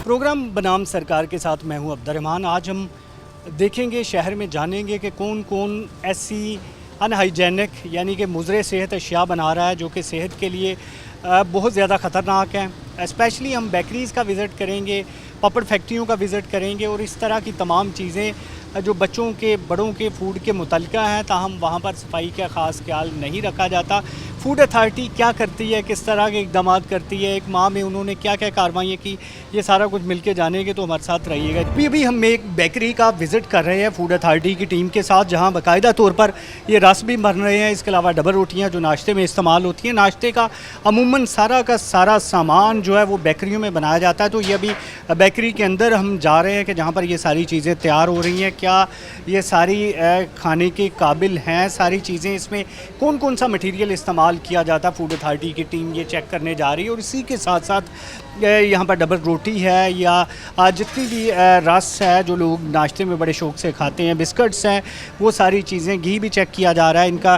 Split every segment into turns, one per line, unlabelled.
Programme बनाम सरकार के साथ मैं हूं अब्दुर्रहमान। आज हम देखेंगे, शहर में जानेंगे कि कौन कौन ऐसी अनहाइजेनिक यानी कि मुज़र सेहत अशिया बना रहा है जो कि सेहत के लिए बहुत ज़्यादा ख़तरनाक हैं। स्पेशली हम बेकरीज़ का विज़िट करेंगे, पापड़ फैक्ट्रियों का विज़िट करेंगे और इस तरह की तमाम चीज़ें जो बच्चों के बड़ों के फूड के मुतल्लिका हैं, ताहम वहाँ पर सफाई का ख़ास ख्याल नहीं रखा जाता। फूड अथॉरिटी क्या करती है, किस तरह के इक़दाम करती है, एक माह में उन्होंने क्या क्या कार्रवाइयाँ की, ये सारा कुछ मिल के जानेंगे। तो हमारे साथ रहिएगा। अभी हम एक बेकरी का विज़िट कर रहे हैं फूड अथॉरिटी की टीम के साथ, जहाँ बाकायदा तौर पर ये रस भी बन रहे हैं। इसके अलावा डबल रोटियाँ जो नाश्ते में इस्तेमाल होती हैं, नाश्ते का अमूमन सारा का सारा सामान जो है वो बेकरियों में बनाया जाता है। तो ये अभी बेकरी के अंदर हम जा रहे हैं कि जहाँ पर ये सारी चीज़ें तैयार हो रही हैं। क्या ये सारी खाने के काबिल हैं सारी चीज़ें, इसमें कौन कौन सा मटेरियल इस्तेमाल किया जाता है, फूड अथॉरिटी की टीम ये चेक करने जा रही है। और इसी के साथ साथ यहाँ पर डबल रोटी है या जितनी भी रस है जो लोग नाश्ते में बड़े शौक़ से खाते हैं, बिस्किट्स हैं, वो सारी चीज़ें, घी भी चेक किया जा रहा है। इनका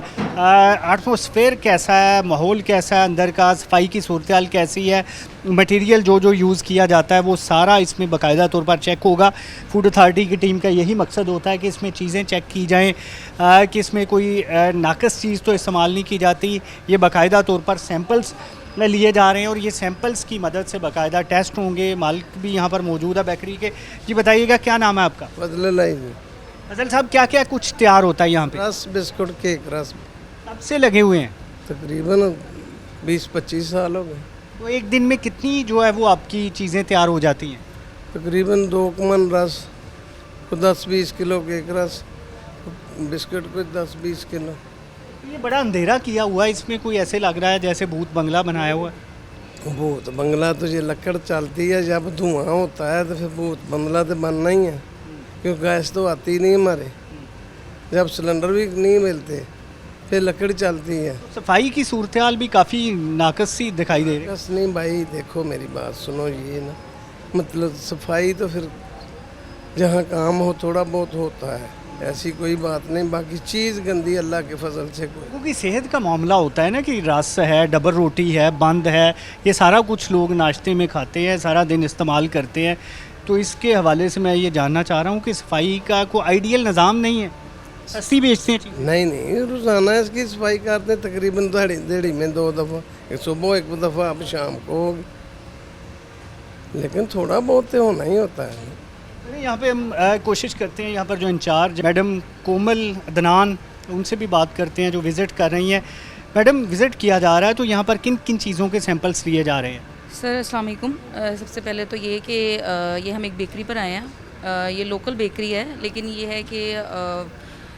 एटमॉस्फेयर कैसा है, माहौल कैसा है, अंदर का सफाई की सूरत हाल कैसी है, मटेरियल जो जो यूज़ किया जाता है वो सारा इसमें बाकायदा तौर पर चेक होगा। फूड अथॉरिटी की टीम का यही मकसद होता है कि इसमें चीज़ें चेक की जाएँ कि इसमें कोई नाकस चीज़ तो इस्तेमाल नहीं की जाती। ये बाकायदा तौर पर सैम्पल्स लिए जा रहे हैं और ये सैंपल्स की मदद से बाकायदा टेस्ट होंगे। मालिक भी यहाँ पर मौजूद है बेकरी के। जी बताइएगा, क्या नाम है आपका? फजल साहब, क्या क्या कुछ तैयार होता है यहाँ पे?
रस, बिस्कुट, केक, रस।
कब से लगे हुए हैं?
तकरीबन 20-25 साल हो गए।
तो एक दिन में कितनी जो है वो आपकी चीज़ें तैयार हो जाती हैं?
तकरीबन 2 मन रस, 10-20 किलो केक रस, बिस्कुट को 10-20 किलो।
ये बड़ा अंधेरा किया हुआ है, इसमें कोई ऐसे लग रहा है जैसे भूत बंगला बनाया हुआ है।
भूत बंगला तो ये लकड़ चलती है, जब धुआं होता है तो फिर भूत बंगला तो बनना ही है, क्योंकि गैस तो आती नहीं हमारे, जब सिलेंडर भी नहीं मिलते फिर लकड़ चलती है।
सफाई की सूरत हाल भी काफ़ी नाकस सी दिखाई दे रही है।
बस नहीं भाई, देखो मेरी बात सुनो, ये ना मतलब सफाई तो फिर जहाँ काम हो थोड़ा बहुत होता है, ऐसी कोई बात नहीं। बाकी चीज़ गंदी अल्लाह के फजल से कोई,
क्योंकि सेहत का मामला होता है ना कि रस है, डबल रोटी है, बंद है, ये सारा कुछ लोग नाश्ते में खाते हैं, सारा दिन इस्तेमाल करते हैं। तो इसके हवाले से मैं ये जानना चाह रहा हूँ कि सफाई का कोई आइडियल निज़ाम नहीं है, सस्ती बेचते हैं चीज़।
नहीं, रोज़ाना इसकी सफाई करते हैं, तकरीबन दिहाड़ी में 2 दफ़ा, एक सुबह एक दफ़ा, अब शाम को होगी, लेकिन थोड़ा बहुत तो होना ही होता है।
यहाँ पे हम कोशिश करते हैं, यहाँ पर जो इंचार्ज मैडम कोमल अदनान, उनसे भी बात करते हैं जो विज़िट कर रही हैं। मैडम, विज़िट किया जा रहा है तो यहाँ पर किन किन चीज़ों के सैंपल्स लिए जा रहे हैं?
सर अस्सलाम वालेकुम। सबसे पहले तो ये कि ये हम एक बेकरी पर आए हैं। ये लोकल बेकरी है, लेकिन ये है कि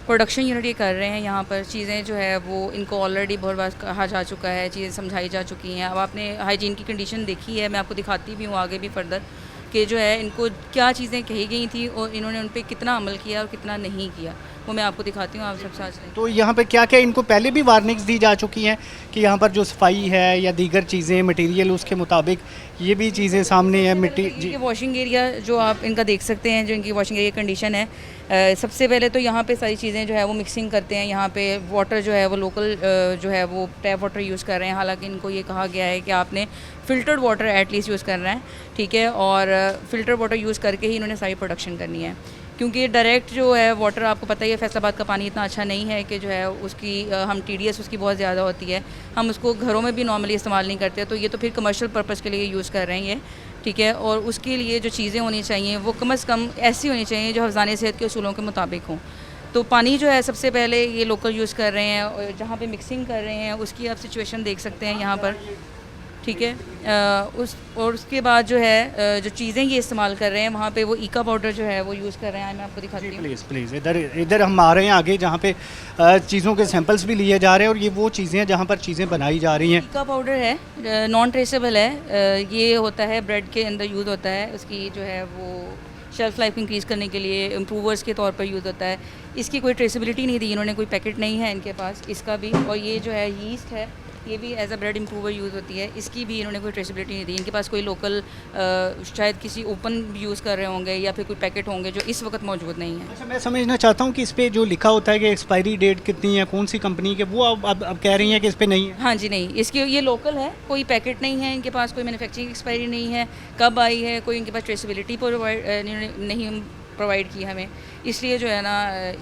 प्रोडक्शन यूनिट ये कर रहे हैं। यहाँ पर चीज़ें जो है वो इनको ऑलरेडी बहुत बार कहा जा चुका है, चीज़ें समझाई जा चुकी हैं। अब आपने हाइजीन की कंडीशन देखी है, मैं आपको दिखाती भी हूँ आगे भी फर्दर कि जो है इनको क्या चीज़ें कही गई थी और इन्होंने उन पर कितना अमल किया और कितना नहीं किया, वो मैं आपको दिखाती हूँ। आप सब साथ में
तो यहाँ पे क्या क्या इनको पहले भी वार्निंग्स दी जा चुकी हैं कि यहाँ पर जो सफाई है या दीगर चीज़ें मटेरियल उसके मुताबिक ये भी चीज़ें सामने है।
इनके वॉशिंग एरिया जो आप इनका देख सकते हैं, जो इनकी वॉशिंग एरिया कंडीशन है, सबसे पहले तो यहाँ पे सारी चीज़ें जो है वो मिक्सिंग करते हैं। यहाँ पे वाटर जो है वो लोकल जो है वो टैप वाटर यूज़ कर रहे हैं। हालांकि इनको ये कहा गया है कि आपने फ़िल्टर्ड वाटर एटलीस्ट यूज़ करना है, ठीक है, और फ़िल्टर वाटर यूज़ करके ही इन्होंने सारी प्रोडक्शन करनी है, क्योंकि डायरेक्ट जो है वाटर, आपको पता ही है फैसलाबाद का पानी इतना अच्छा नहीं है कि जो है उसकी हम TDS उसकी बहुत ज़्यादा होती है, हम उसको घरों में भी नॉर्मली इस्तेमाल नहीं करते। तो ये तो फिर कमर्शियल पर्पज़ के लिए यूज़ कर रहे हैं ये, ठीक है। और उसके लिए जो चीज़ें होनी चाहिए वो कम से कम ऐसी होनी चाहिए जो हफ़्ज़ाने सेहत के उसूलों के मुताबिक हों। तो पानी जो है सबसे पहले ये लोकल यूज़ कर रहे हैं, और जहाँ पे मिक्सिंग कर रहे हैं उसकी आप सिचुएशन देख सकते हैं यहाँ पर, ठीक है। और उसके बाद जो है जो चीज़ें ये इस्तेमाल कर रहे हैं वहाँ पे वो ईका पाउडर जो है वो यूज़ कर रहे हैं। मैं आपको दिखाती हूँ।
प्लीज़ इधर हम आ रहे हैं आगे, जहाँ पे चीज़ों के सैंपल्स भी लिए जा रहे हैं और ये वो चीज़ें हैं जहाँ पर चीज़ें बनाई जा रही हैं।
ईका पाउडर है, नॉन ट्रेसेबल है, ये होता है ब्रेड के अंदर यूज़ होता है। उसकी जो है वो शेल्फ़ लाइफ इंक्रीज़ करने के लिए इम्प्रूवर्स के तौर पर यूज़ होता है। इसकी कोई ट्रेसेबिलिटी नहीं दी इन्होंने, कोई पैकेट नहीं है इनके पास इसका भी। और ये जो है यीस्ट है, ये भी as a bread improver use होती है, इसकी भी इन्होंने कोई ट्रेसेबिलिटी नहीं दी। इनके पास कोई लोकल शायद किसी ओपन यूज़ कर रहे होंगे या फिर कोई पैकेट होंगे जो इस वक्त मौजूद नहीं है।
अच्छा, मैं समझना चाहता हूँ कि इस पे जो लिखा होता है कि एक्सपायरी डेट कितनी है, कौन सी कंपनी के, वो अब कह रही हैं कि इस पे नहीं है।
हाँ जी, नहीं, इसकी ये लोकल है, कोई पैकेट नहीं है इनके पास, कोई मैन्युफैक्चरिंग एक्सपायरी नहीं है, कब आई है, कोई इनके पास ट्रेसेबिलिटी नहीं प्रोवाइड की हमें, इसलिए जो है ना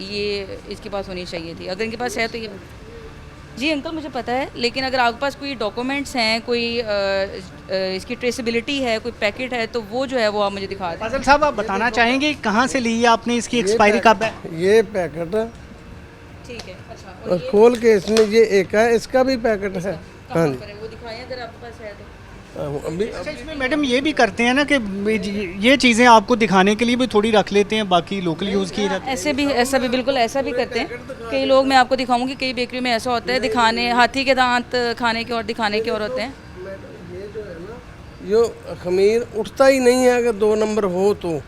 ये इसके पास होनी चाहिए थी। अगर इनके पास है तो ये जी अंकल मुझे पता है, लेकिन अगर आपके पास कोई डॉक्यूमेंट्स हैं, कोई इसकी ट्रेसेबिलिटी है, कोई पैकेट है, तो वो जो है वो आप मुझे दिखा दें।
फजल साहब, आप बताना चाहेंगे कहाँ से ली है आपने, इसकी एक्सपायरी कब है?
ये पैकेट है
ठीक है, अच्छा,
और खोल के इसमें ये एक है, इसका भी पैकेट है। हाँ
कहाँ
जी,
पर है वो दिखाएं अगर आपके पास है तो।
अभी
अच्छा, इसमें मैडम ये भी करते हैं ना कि ये चीज़ें आपको दिखाने के लिए भी थोड़ी रख लेते हैं, बाकी लोकल यूज़ की जाती है।
ऐसा भी बिल्कुल ऐसा भी करते हैं। कई लोग, मैं आपको दिखाऊंगी, कई बेकरी में ऐसा होता है, दिखाने हाथी के दांत खाने के और दिखाने के और होते हैं।
ये जो है ना, जो खमीर उठता ही नहीं है अगर 2 नंबर हो तो।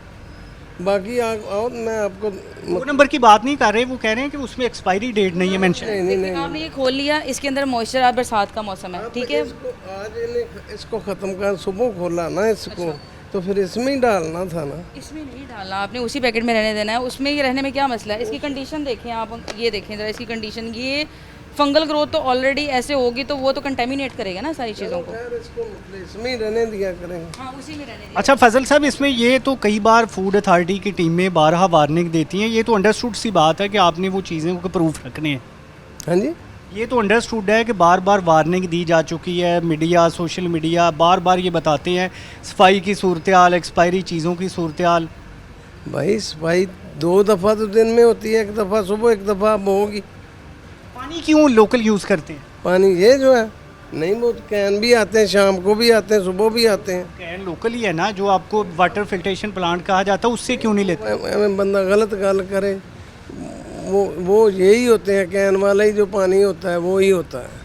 बाकी आओ मैं आपको
2
नंबर की बात नहीं कर रहे, वो कह रहे हैं कि उसमें एक्सपायरी डेट नहीं है मेंशन।
देखिए, आपने ये खोल लिया, इसके अंदर मॉइस्चर, आज बरसात का मौसम है, ठीक है,
आज इन्हें इसको ख़त्म कर, सुबह खोला ना इसको, तो फिर इसमें ही डालना था ना।
इसमें नहीं डालना, आपने उसी पैकेट में रहने देना है। उसमें ये रहने में क्या मसला है? इसकी कंडीशन देखें आप, ये देखें ज़रा इसकी कंडीशन, ये फंगल ग्रोथ तो ऑलरेडी ऐसे होगी, तो वो तो कंटेमिनेट करेगा ना सारी चीज़ों को।
खैर इसको इसमें ही रहने दिया करेंगे।
हाँ, उसी में रहने
अच्छा फजल साहब, इसमें ये तो कई बार फूड अथॉरिटी की टीमें बारहा वार्निंग देती हैं, ये तो अंडरस्टूड सी बात है कि आपने वो चीज़ें को प्रूफ रखने हैं।
हाँ जी,
ये तो अंडरस्टूड है कि बार बार वार्निंग दी जा चुकी है, मीडिया, सोशल मीडिया बार बार ये बताते हैं सफाई की सूरत हाल, एक्सपायरी चीज़ों की सूरत हाल।
भाई सफाई 2 दफ़ा तो दिन में होती है, एक दफ़ा सुबह, एक दफ़ा अब होगी।
पानी क्यों लोकल यूज़ करते हैं?
पानी ये जो है नहीं, वो कैन भी आते हैं, शाम को भी आते हैं, सुबह भी आते हैं।
कैन लोकल ही है ना, जो आपको वाटर फिल्ट्रेशन प्लांट कहा जाता है, उससे क्यों नहीं लेते?
हमें बंदा गलत गल करे, वो यही होते हैं, कैन वाला ही जो पानी होता है वो ही होता है।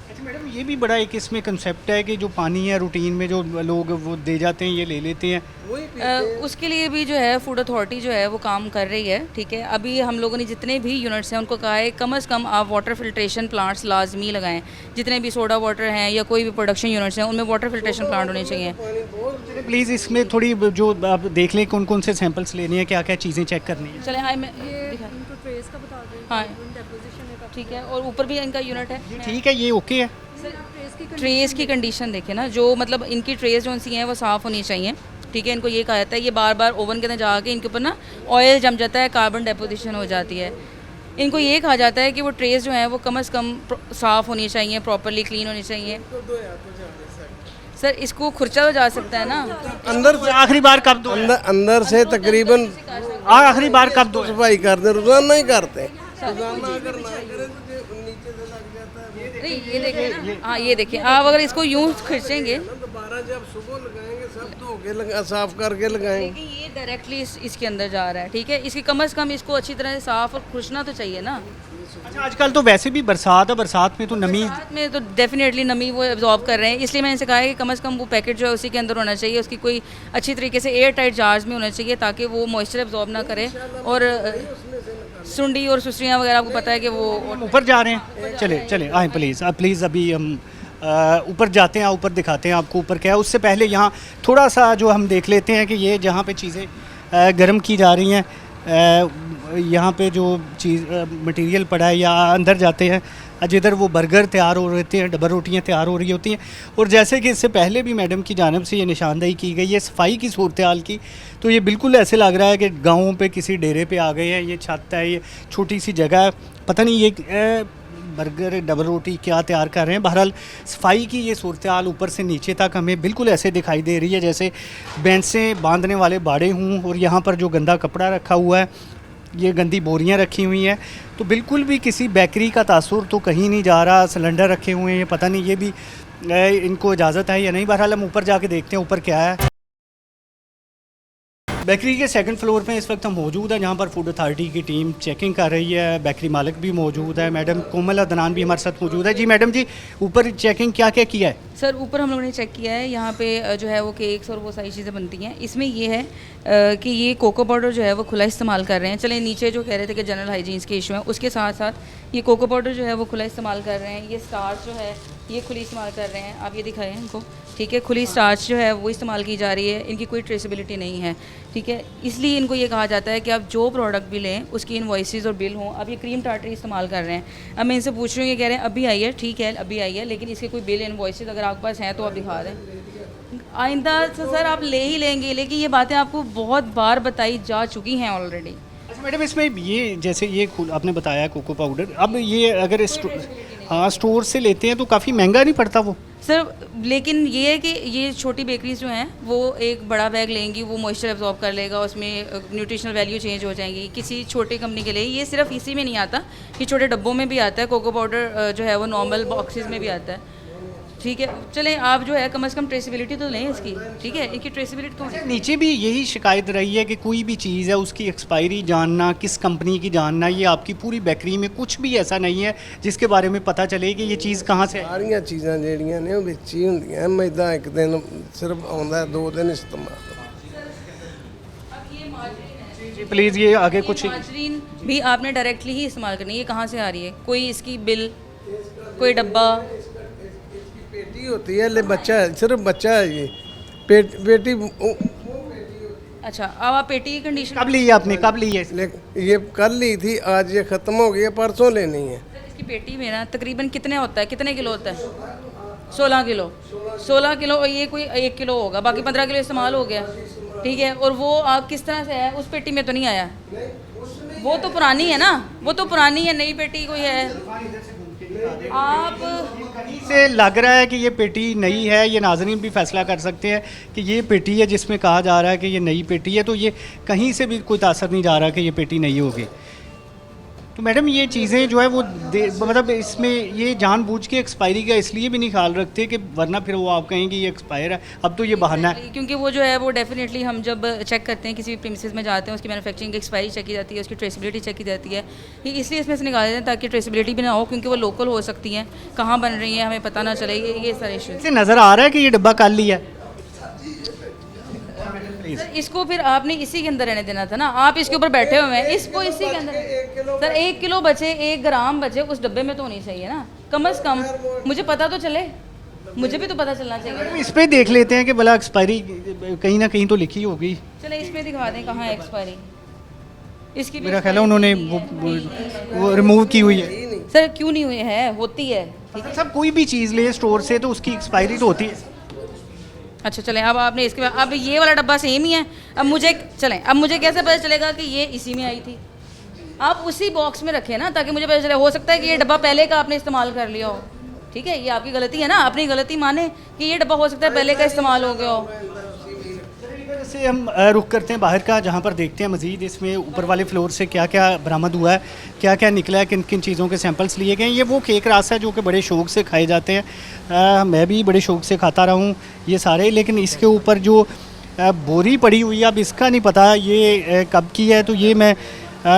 अच्छा मैडम, ये भी बड़ा एक इसमें कंसेप्ट है कि जो पानी है रूटीन में जो लोग वो दे जाते हैं, ये ले लेते हैं।
उसके लिए भी जो है फूड अथॉरिटी जो है वो काम कर रही है, ठीक है। अभी हम लोगों ने जितने भी यूनिट्स हैं उनको कहा है कम से कम आप वाटर फिल्ट्रेशन प्लांट्स लाजमी लगाएं। जितने भी सोडा वाटर हैं या कोई भी प्रोडक्शन यूनिट्स हैं उनमें वाटर फिल्ट्रेशन प्लांट होने चाहिए।
प्लीज़ इसमें थोड़ी जो आप देख लें कौन कौन से सैंपल्स लेने हैं, क्या क्या चीज़ें चेक करनी है।
चले, हाँ मैं हाँ ठीक है, और ऊपर भी इनका यूनिट है।
ये ठीक है, ये ओके है।
ट्रेस की कंडीशन देखें ना, जो मतलब इनकी ट्रेस जो सी हैं वो साफ़ होनी चाहिए, ठीक है। इनको ये कहा जाता है, ये बार बार ओवन के अंदर जाके इनके ऊपर ना ऑयल जम जाता है, कार्बन डेपोजिशन हो जाती है। इनको ये कहा जाता है कि वो ट्रेस जो है वो कम से कम साफ़ होनी चाहिए, प्रॉपरली क्लीन होनी चाहिए। सर इसको खुर्चा तो जा सकता है ना
अंदर से
आखिरी बार कब दो?
अंदर से तकरीबन
आखिरी बार कब दो?
सफाई करते, रोजाना ही करते। रोजाना अगर ना करें तो नीचे से लग जाता है।
नहीं, ये देखें ना, हाँ ये देखें आप, अगर इसको यूँ खींचेंगे,
दोबारा जब सुबह लगाएंगे सब धो के साफ करके लगाएंगे।
लेकिन ये डायरेक्टली इसके अंदर जा रहा है, ठीक है। इसकी कम से कम इसको अच्छी तरह से साफ़ और खुशना तो चाहिए ना।
अच्छा, आजकल तो वैसे भी बरसात है, बरसात में तो नमी,
बरसात में तो डेफिनेटली नमी वो एब्जॉर्ब कर रहे हैं, इसलिए मैंने इनसे कहा है कि कम से कम वो पैकेट जो है उसी के अंदर होना चाहिए, उसकी कोई अच्छी तरीके से एयर टाइट जार्स में होना चाहिए ताकि वो मॉइस्चर एब्जॉर्ब ना करे। और सुंडी और सुसरियाँ वगैरह आपको पता है कि वो
हम ऊपर जा रहे हैं। चले चले आए प्लीज़ अभी हम ऊपर जाते हैं, ऊपर दिखाते हैं आपको ऊपर क्या है। उससे पहले यहाँ थोड़ा सा जो हम देख लेते हैं कि ये जहाँ पे चीज़ें गर्म की जा रही हैं, यहाँ पे जो चीज़ मटेरियल पड़ा है, या अंदर जाते हैं जिधर वो बर्गर तैयार हो रहे हैं, डबल रोटियाँ तैयार हो रही होती हैं। और जैसे कि इससे पहले भी मैडम की जानिब से ये निशानदेही की गई है सफाई की सूरत हाल की, तो ये बिल्कुल ऐसे लग रहा है कि गाँवों पे किसी डेरे पे आ गए हैं। ये छत है, ये छोटी सी जगह है, पता नहीं ये बर्गर डबल रोटी क्या तैयार कर रहे हैं। बहरहाल सफाई की ये सूरत हाल ऊपर से नीचे तक हमें बिल्कुल ऐसे दिखाई दे रही है जैसे बेंचें बांधने वाले बाड़े हों। और यहाँ पर जो गंदा कपड़ा रखा हुआ है, ये गंदी बोरियां रखी हुई हैं, तो बिल्कुल भी किसी बेकरी का तासुर तो कहीं नहीं जा रहा। सिलेंडर रखे हुए हैं, पता नहीं ये भी इनको इजाज़त है या नहीं। बहरहाल हम ऊपर जाके देखते हैं ऊपर क्या है। बेकरी के सेकंड फ्लोर पे इस वक्त हम मौजूद हैं, जहाँ पर फूड अथॉरिटी की टीम चेकिंग कर रही है। बेकरी मालिक भी मौजूद है, मैडम कोमल अदनान भी हमारे साथ मौजूद है। जी मैडम जी, ऊपर चेकिंग क्या क्या किया है?
सर ऊपर हम लोगों ने चेक किया है, यहाँ पे जो है वो केक्स और वो सारी चीज़ें बनती हैं। इसमें ये है कि ये कोको पाउडर जो है वो खुला इस्तेमाल कर रहे हैं। चले नीचे जो कह रहे थे कि जनरल हाइजीन्स के इशू हैं, उसके साथ साथ ये कोको पाउडर जो है वो खुला इस्तेमाल कर रहे हैं। ये स्टार्च जो है ये खुली इस्तेमाल कर रहे हैं, आप ये दिखाएं इनको, ठीक है। खुली स्टार्च जो है वो इस्तेमाल की जा रही है, इनकी कोई ट्रेसेबिलिटी नहीं है, ठीक है। इसलिए इनको ये कहा जाता है कि आप जो प्रोडक्ट भी लें उसकी इनवॉइसेस और बिल हों। अब ये क्रीम टार्टरी इस्तेमाल कर रहे हैं। अब मैं इनसे पूछ रही हूँ, ये कह रहे हैं अभी आई है, ठीक है अभी आई है, लेकिन इसके कोई बिल इनवॉइसेस अगर आपके पास हैं तो आप दिखा दें। आइंदा तो सर आप ले ही लेंगे, लेकिन ये बातें आपको बहुत बार बताई जा चुकी हैं ऑलरेडी।
अच्छा मैडम, इसमें ये जैसे ये आपने बताया कोको पाउडर, अब ये अगर हाँ स्टोर से लेते हैं तो काफ़ी महंगा नहीं पड़ता वो?
सर लेकिन ये है कि ये छोटी बेकरीज जो हैं वो एक बड़ा बैग लेंगी, वो मॉइस्चर एब्जॉर्ब कर लेगा, उसमें न्यूट्रिशनल वैल्यू चेंज हो जाएंगी। किसी छोटी कंपनी के लिए ये सिर्फ इसी में नहीं आता, ये छोटे डब्बों में भी आता है। कोको पाउडर जो है वो नॉर्मल बॉक्सेस में भी आता है, ठीक है। चलें आप जो है कम से कम ट्रेसेबिलिटी तो लें इसकी, ठीक है। इनकी ट्रेसेबिलिटी तो
नीचे भी यही शिकायत रही है कि कोई भी चीज़ है उसकी एक्सपायरी जानना, किस कंपनी की जानना, ये आपकी पूरी बेकरी में कुछ भी ऐसा नहीं है जिसके बारे में पता चले कि ये चीज़ कहाँ से है।
ਸਾਰੀਆਂ ਚੀਜ਼ਾਂ ਜਿਹੜੀਆਂ ਨੇ ਉਹ ਵਿੱਚ ਹੀ ਹੁੰਦੀਆਂ। ਮੈਦਾ ਇੱਕ ਦਿਨ ਸਿਰਫ ਆਉਂਦਾ 2 ਦਿਨ ਇਸਤੇਮਾਲ।
जी प्लीज़ ये आगे कुछ
मार्जरीन भी आपने डायरेक्टली ही इस्तेमाल करनी है। ये कहाँ से आ रही है? कोई इसकी बिल, कोई डब्बा?
पेटी होती है, ले बच्चा है, सिर्फ बच्चा है ये पेटी
अच्छा, अब आप पेटी की कंडीशन
कब ली है आपने, कब ली है?
ये कल ली थी, आज ये ख़त्म हो गई है, परसों लेनी है।
इसकी पेटी में ना तकरीबन कितने होता है, कितने किलो होता है? 16 किलो। 16 किलो और ये कोई 1 किलो होगा, बाकी 15 किलो इस्तेमाल हो गया, ठीक है। और वो आप किस तरह से है, उस पेटी में तो नहीं आया, वो तो पुरानी है ना, वो तो पुरानी है, नई पेटी कोई है। आप
से लग रहा है कि ये पेटी नई है, ये नाज़रीन भी फैसला कर सकते हैं कि ये पेटी है जिसमें कहा जा रहा है कि ये नई पेटी है, तो ये कहीं से भी कोई तासर नहीं जा रहा कि ये पेटी नई होगी। तो मैडम ये चीज़ें जो है वो मतलब इसमें ये जानबूझ के एक्सपायरी का इसलिए भी नहीं ख्याल रखते कि वरना फिर वो आप कहेंगे ये एक्सपायर है, अब तो ये बहाना है।
क्योंकि वो जो है वो डेफिनेटली हम जब चेक करते हैं किसी भी प्रीमिसेस में जाते हैं, उसकी मैन्युफैक्चरिंग की एक्सपायरी चेक की जाती है, उसकी ट्रेसेबिलिटी चेक की जाती है। ये इसलिए इसमें से निकाल देते हैं ताकि ट्रेसेबिलिटी भी ना हो, क्योंकि वो लोकल हो सकती हैं, कहाँ बन रही हैं हमें पता ना चले, ये सारे इशू।
इसे नज़र आ रहा है कि ये डब्बा काल लिया है।
सर इसको फिर आपने इसी के अंदर रहने देना था ना, आप इसके ऊपर बैठे हुए हैं, इसको इसी के अंदर। सर 1 किलो बचे, 1 ग्राम बचे उस डब्बे में तो होनी चाहिए ना, कम से कम मुझे पता तो चले, मुझे भी तो पता चलना चाहिए ना।
इस पे देख लेते हैं कि भला एक्सपायरी कहीं ना कहीं तो लिखी होगी।
चले इस पे दिखा दें कहाँ है एक्सपायरी इसकी।
मेरा ख्याल है उन्होंने वो रिमूव की हुई है।
सर क्यों नहीं हुई है, होती है, ठीक है।
सब कोई भी चीज़ ले स्टोर से तो उसकी एक्सपायरी तो होती है।
अच्छा चलें, अब आपने इसके बाद अब ये वाला डब्बा सेम ही है, अब मुझे चलें, अब मुझे कैसे पता चलेगा कि ये इसी में आई थी? आप उसी बॉक्स में रखें ना, ताकि मुझे पता चले। हो सकता है कि ये डब्बा पहले का आपने इस्तेमाल कर लिया हो, ठीक है, ये आपकी गलती है ना, अपनी गलती माने कि ये डब्बा हो सकता है पहले का इस्तेमाल हो गया हो।
से हम रुख करते हैं बाहर का, जहाँ पर देखते हैं मज़ीद इसमें ऊपर वाले फ्लोर से क्या क्या बरामद हुआ है, क्या क्या निकला है, किन किन चीज़ों के सैंपल्स लिए गए। ये वो केक रास है जो कि बड़े शौक़ से खाए जाते हैं, मैं भी बड़े शौक़ से खाता रहा हूँ ये सारे। लेकिन इसके ऊपर जो बोरी पड़ी हुई है, अब इसका नहीं पता ये कब की है, तो ये मैं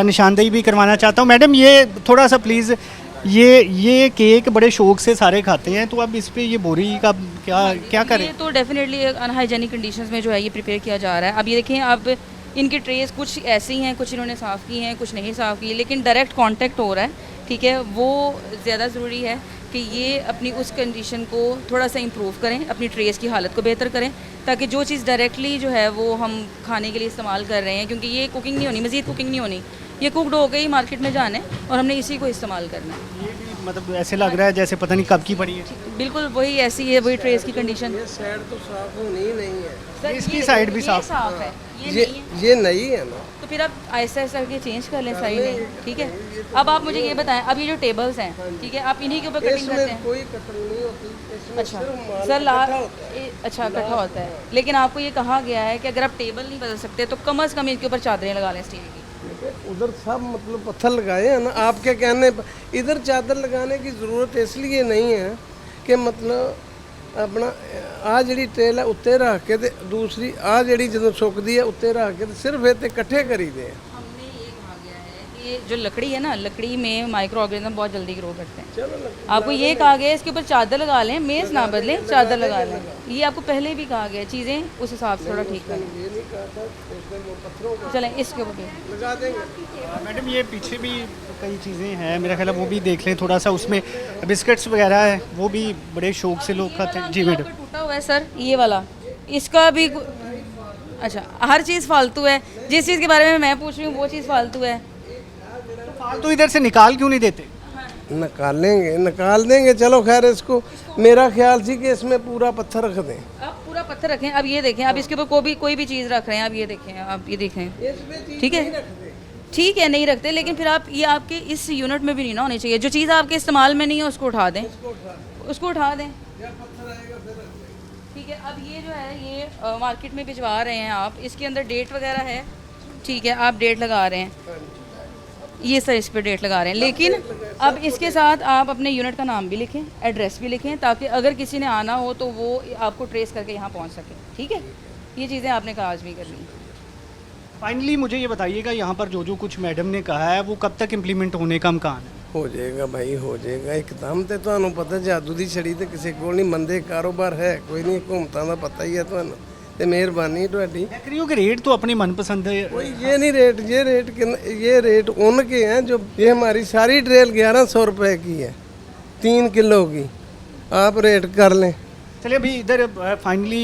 निशानदेही भी करवाना चाहता हूँ। मैडम ये थोड़ा सा प्लीज़, ये केक बड़े शौक से सारे खाते हैं, तो अब इस पे ये बोरी का क्या करें?
ये तो डेफिनेटली अनहाइजेनिक कंडीशंस में जो है ये प्रिपेयर किया जा रहा है। अब ये देखें, अब इनकी ट्रेस कुछ ऐसी हैं, कुछ इन्होंने साफ़ की हैं, कुछ नहीं साफ़ की, लेकिन डायरेक्ट कांटेक्ट हो रहा है, ठीक है। वो ज़्यादा ज़रूरी है कि ये अपनी उस कंडीशन को थोड़ा सा इम्प्रूव करें, अपनी ट्रेस की हालत को बेहतर करें, ताकि जो चीज़ डायरेक्टली जो है वो हम खाने के लिए इस्तेमाल कर रहे हैं, क्योंकि ये कुकिंग नहीं होनी, मज़ीद कुकिंग नहीं होनी, ये कुकड हो गई, मार्केट में जाने और हमने इसी को इस्तेमाल करना है।
ये भी मतलब ऐसे लग रहा है जैसे पता नहीं कब की पड़ी है।
बिल्कुल वही ऐसी है, वही ट्रेस की कंडीशन।
ये साइड तो साफ होनी ही नहीं है,
सर
इसकी साइड भी साफ
है,
ये नहीं है ना,
तो फिर आप आहिस्ता आहिस्ता करके चेंज कर लें साइड नहीं, ठीक है। अब आप मुझे ये बताएं, अब ये जो टेबल्स हैं, ठीक है, आप इन्हीं के ऊपर कटिंग करते हैं?
कोई कटिंग नहीं होती इसमें,
अच्छा
सिर्फ माल
सर
इकट्ठा
अच्छा इकट्ठा होता है, लेकिन आपको ये कहा गया है कि अगर आप टेबल नहीं बदल सकते तो कम से कम इसके ऊपर चादरें लगा लें स्टील की।
उधर सब मतलब पत्थर लगाए हैं ना, आपके कहने इधर चादर लगाने की ज़रूरत इसलिए नहीं है कि मतलब ਆਪਣਾ ਆ ਜਿਹੜੀ ਟ੍ਰੇਲ ਹੈ ਉੱਤੇ ਰੱਖ ਕੇ ਤੇ ਦੂਸਰੀ ਆ ਜਿਹੜੀ ਜਦੋਂ ਸੁੱਕਦੀ ਹੈ ਉੱਤੇ ਰੱਖ ਕੇ ਤੇ ਸਿਰਫ ਇਹ ਤੇ ਇਕੱਠੇ ਕਰੀਦੇ ਆ।
हमने ये कहा गया है कि ये जो लकड़ी है ना, लकड़ी में माइक्रो ऑर्गेनिज्म बहुत जल्दी ग्रो करते हैं।
चलो
आपको ये कहा गया है इसके ऊपर चादर लगा लें, मेज़ ना बदलें, चादर लगा लें। ये आपको पहले भी कहा गया है, चीज़ें उस हिसाब से थोड़ा ठीक करें।
ये नहीं कहा था एकदम वो पत्थरों का
चलें इसके ऊपर भी।
लगा देंगे।
मैडम ये पीछे भी कई चीज़ें हैं, मेरा ख्याल है वो भी देख लें थोड़ा सा, उसमें बिस्किट्स वगैरह है वो भी बड़े शौक से लोग खाते हैं। जी मैडम।
आपका टूटा हुआ है सर ये वाला, इसका भी अच्छा, हर चीज़ फालतू है। जिस चीज़ के बारे में मैं पूछ रही हूँ वो चीज़ फालतू है।
फालतू इधर से निकाल क्यों नहीं देते?
निकाल देंगे चलो खैर। इसको मेरा ख्याल थी कि इसमें पूरा पत्थर रख दें।
आप पूरा पत्थर रखें। अब ये देखें, अब इसके ऊपर कोई भी चीज़ रख रहे हैं, अब ये देखें, आप ये देखें, ठीक है, ठीक है, नहीं रखते, लेकिन फिर आप ये आपके इस यूनिट में भी नहीं ना होनी चाहिए। जो चीज़ आपके इस्तेमाल में नहीं है उसको उठा दें, उसको उठा दें, ठीक है। अब ये जो है ये मार्केट में भिजवा रहे हैं आप, इसके अंदर डेट वगैरह है, ठीक है, आप डेट लगा रहे हैं, ये सर इस पर डेट लगा रहे हैं, लेकिन अब इसके साथ आप अपने यूनिट का नाम भी लिखें, एड्रेस भी लिखें, ताकि अगर किसी ने आना हो तो वो आपको ट्रेस करके यहाँ पहुँच सके, ठीक है। ये चीज़ें आपने काज भी करनी है।
फाइनली मुझे ये बताइएगा यहाँ पर जो कुछ मैडम ने कहा है वो कब तक इम्प्लीमेंट होने का इम्कान है?
हो जाएगा भाई, हो जाएगा एकदम। तो ਤੁਹਾਨੂੰ ਪਤਾ ਜਾਦੂ ਦੀ ਛੜੀ ਤੇ ਕਿਸੇ ਕੋਲ ਨਹੀਂ, ਮੰਦੇ ਕਾਰੋਬਾਰ ਹੈ ਕੋਈ ਨਹੀਂ, हुकूमतां ਦਾ पता ही है ਤੁਹਾਨੂੰ ਤੇ ਮਿਹਰਬਾਨੀ ਤੁਹਾਡੀ।
मैं कह रही हूँ कि रेट तो अपनी मनपसंद है।
कोई ये नहीं रेट, ये रेट उनके हैं जो, ये हमारी सारी ट्रेल 1100 रुपए की है, 3 किलो की। आप रेट कर लें।
चलिए अभी इधर फाइनली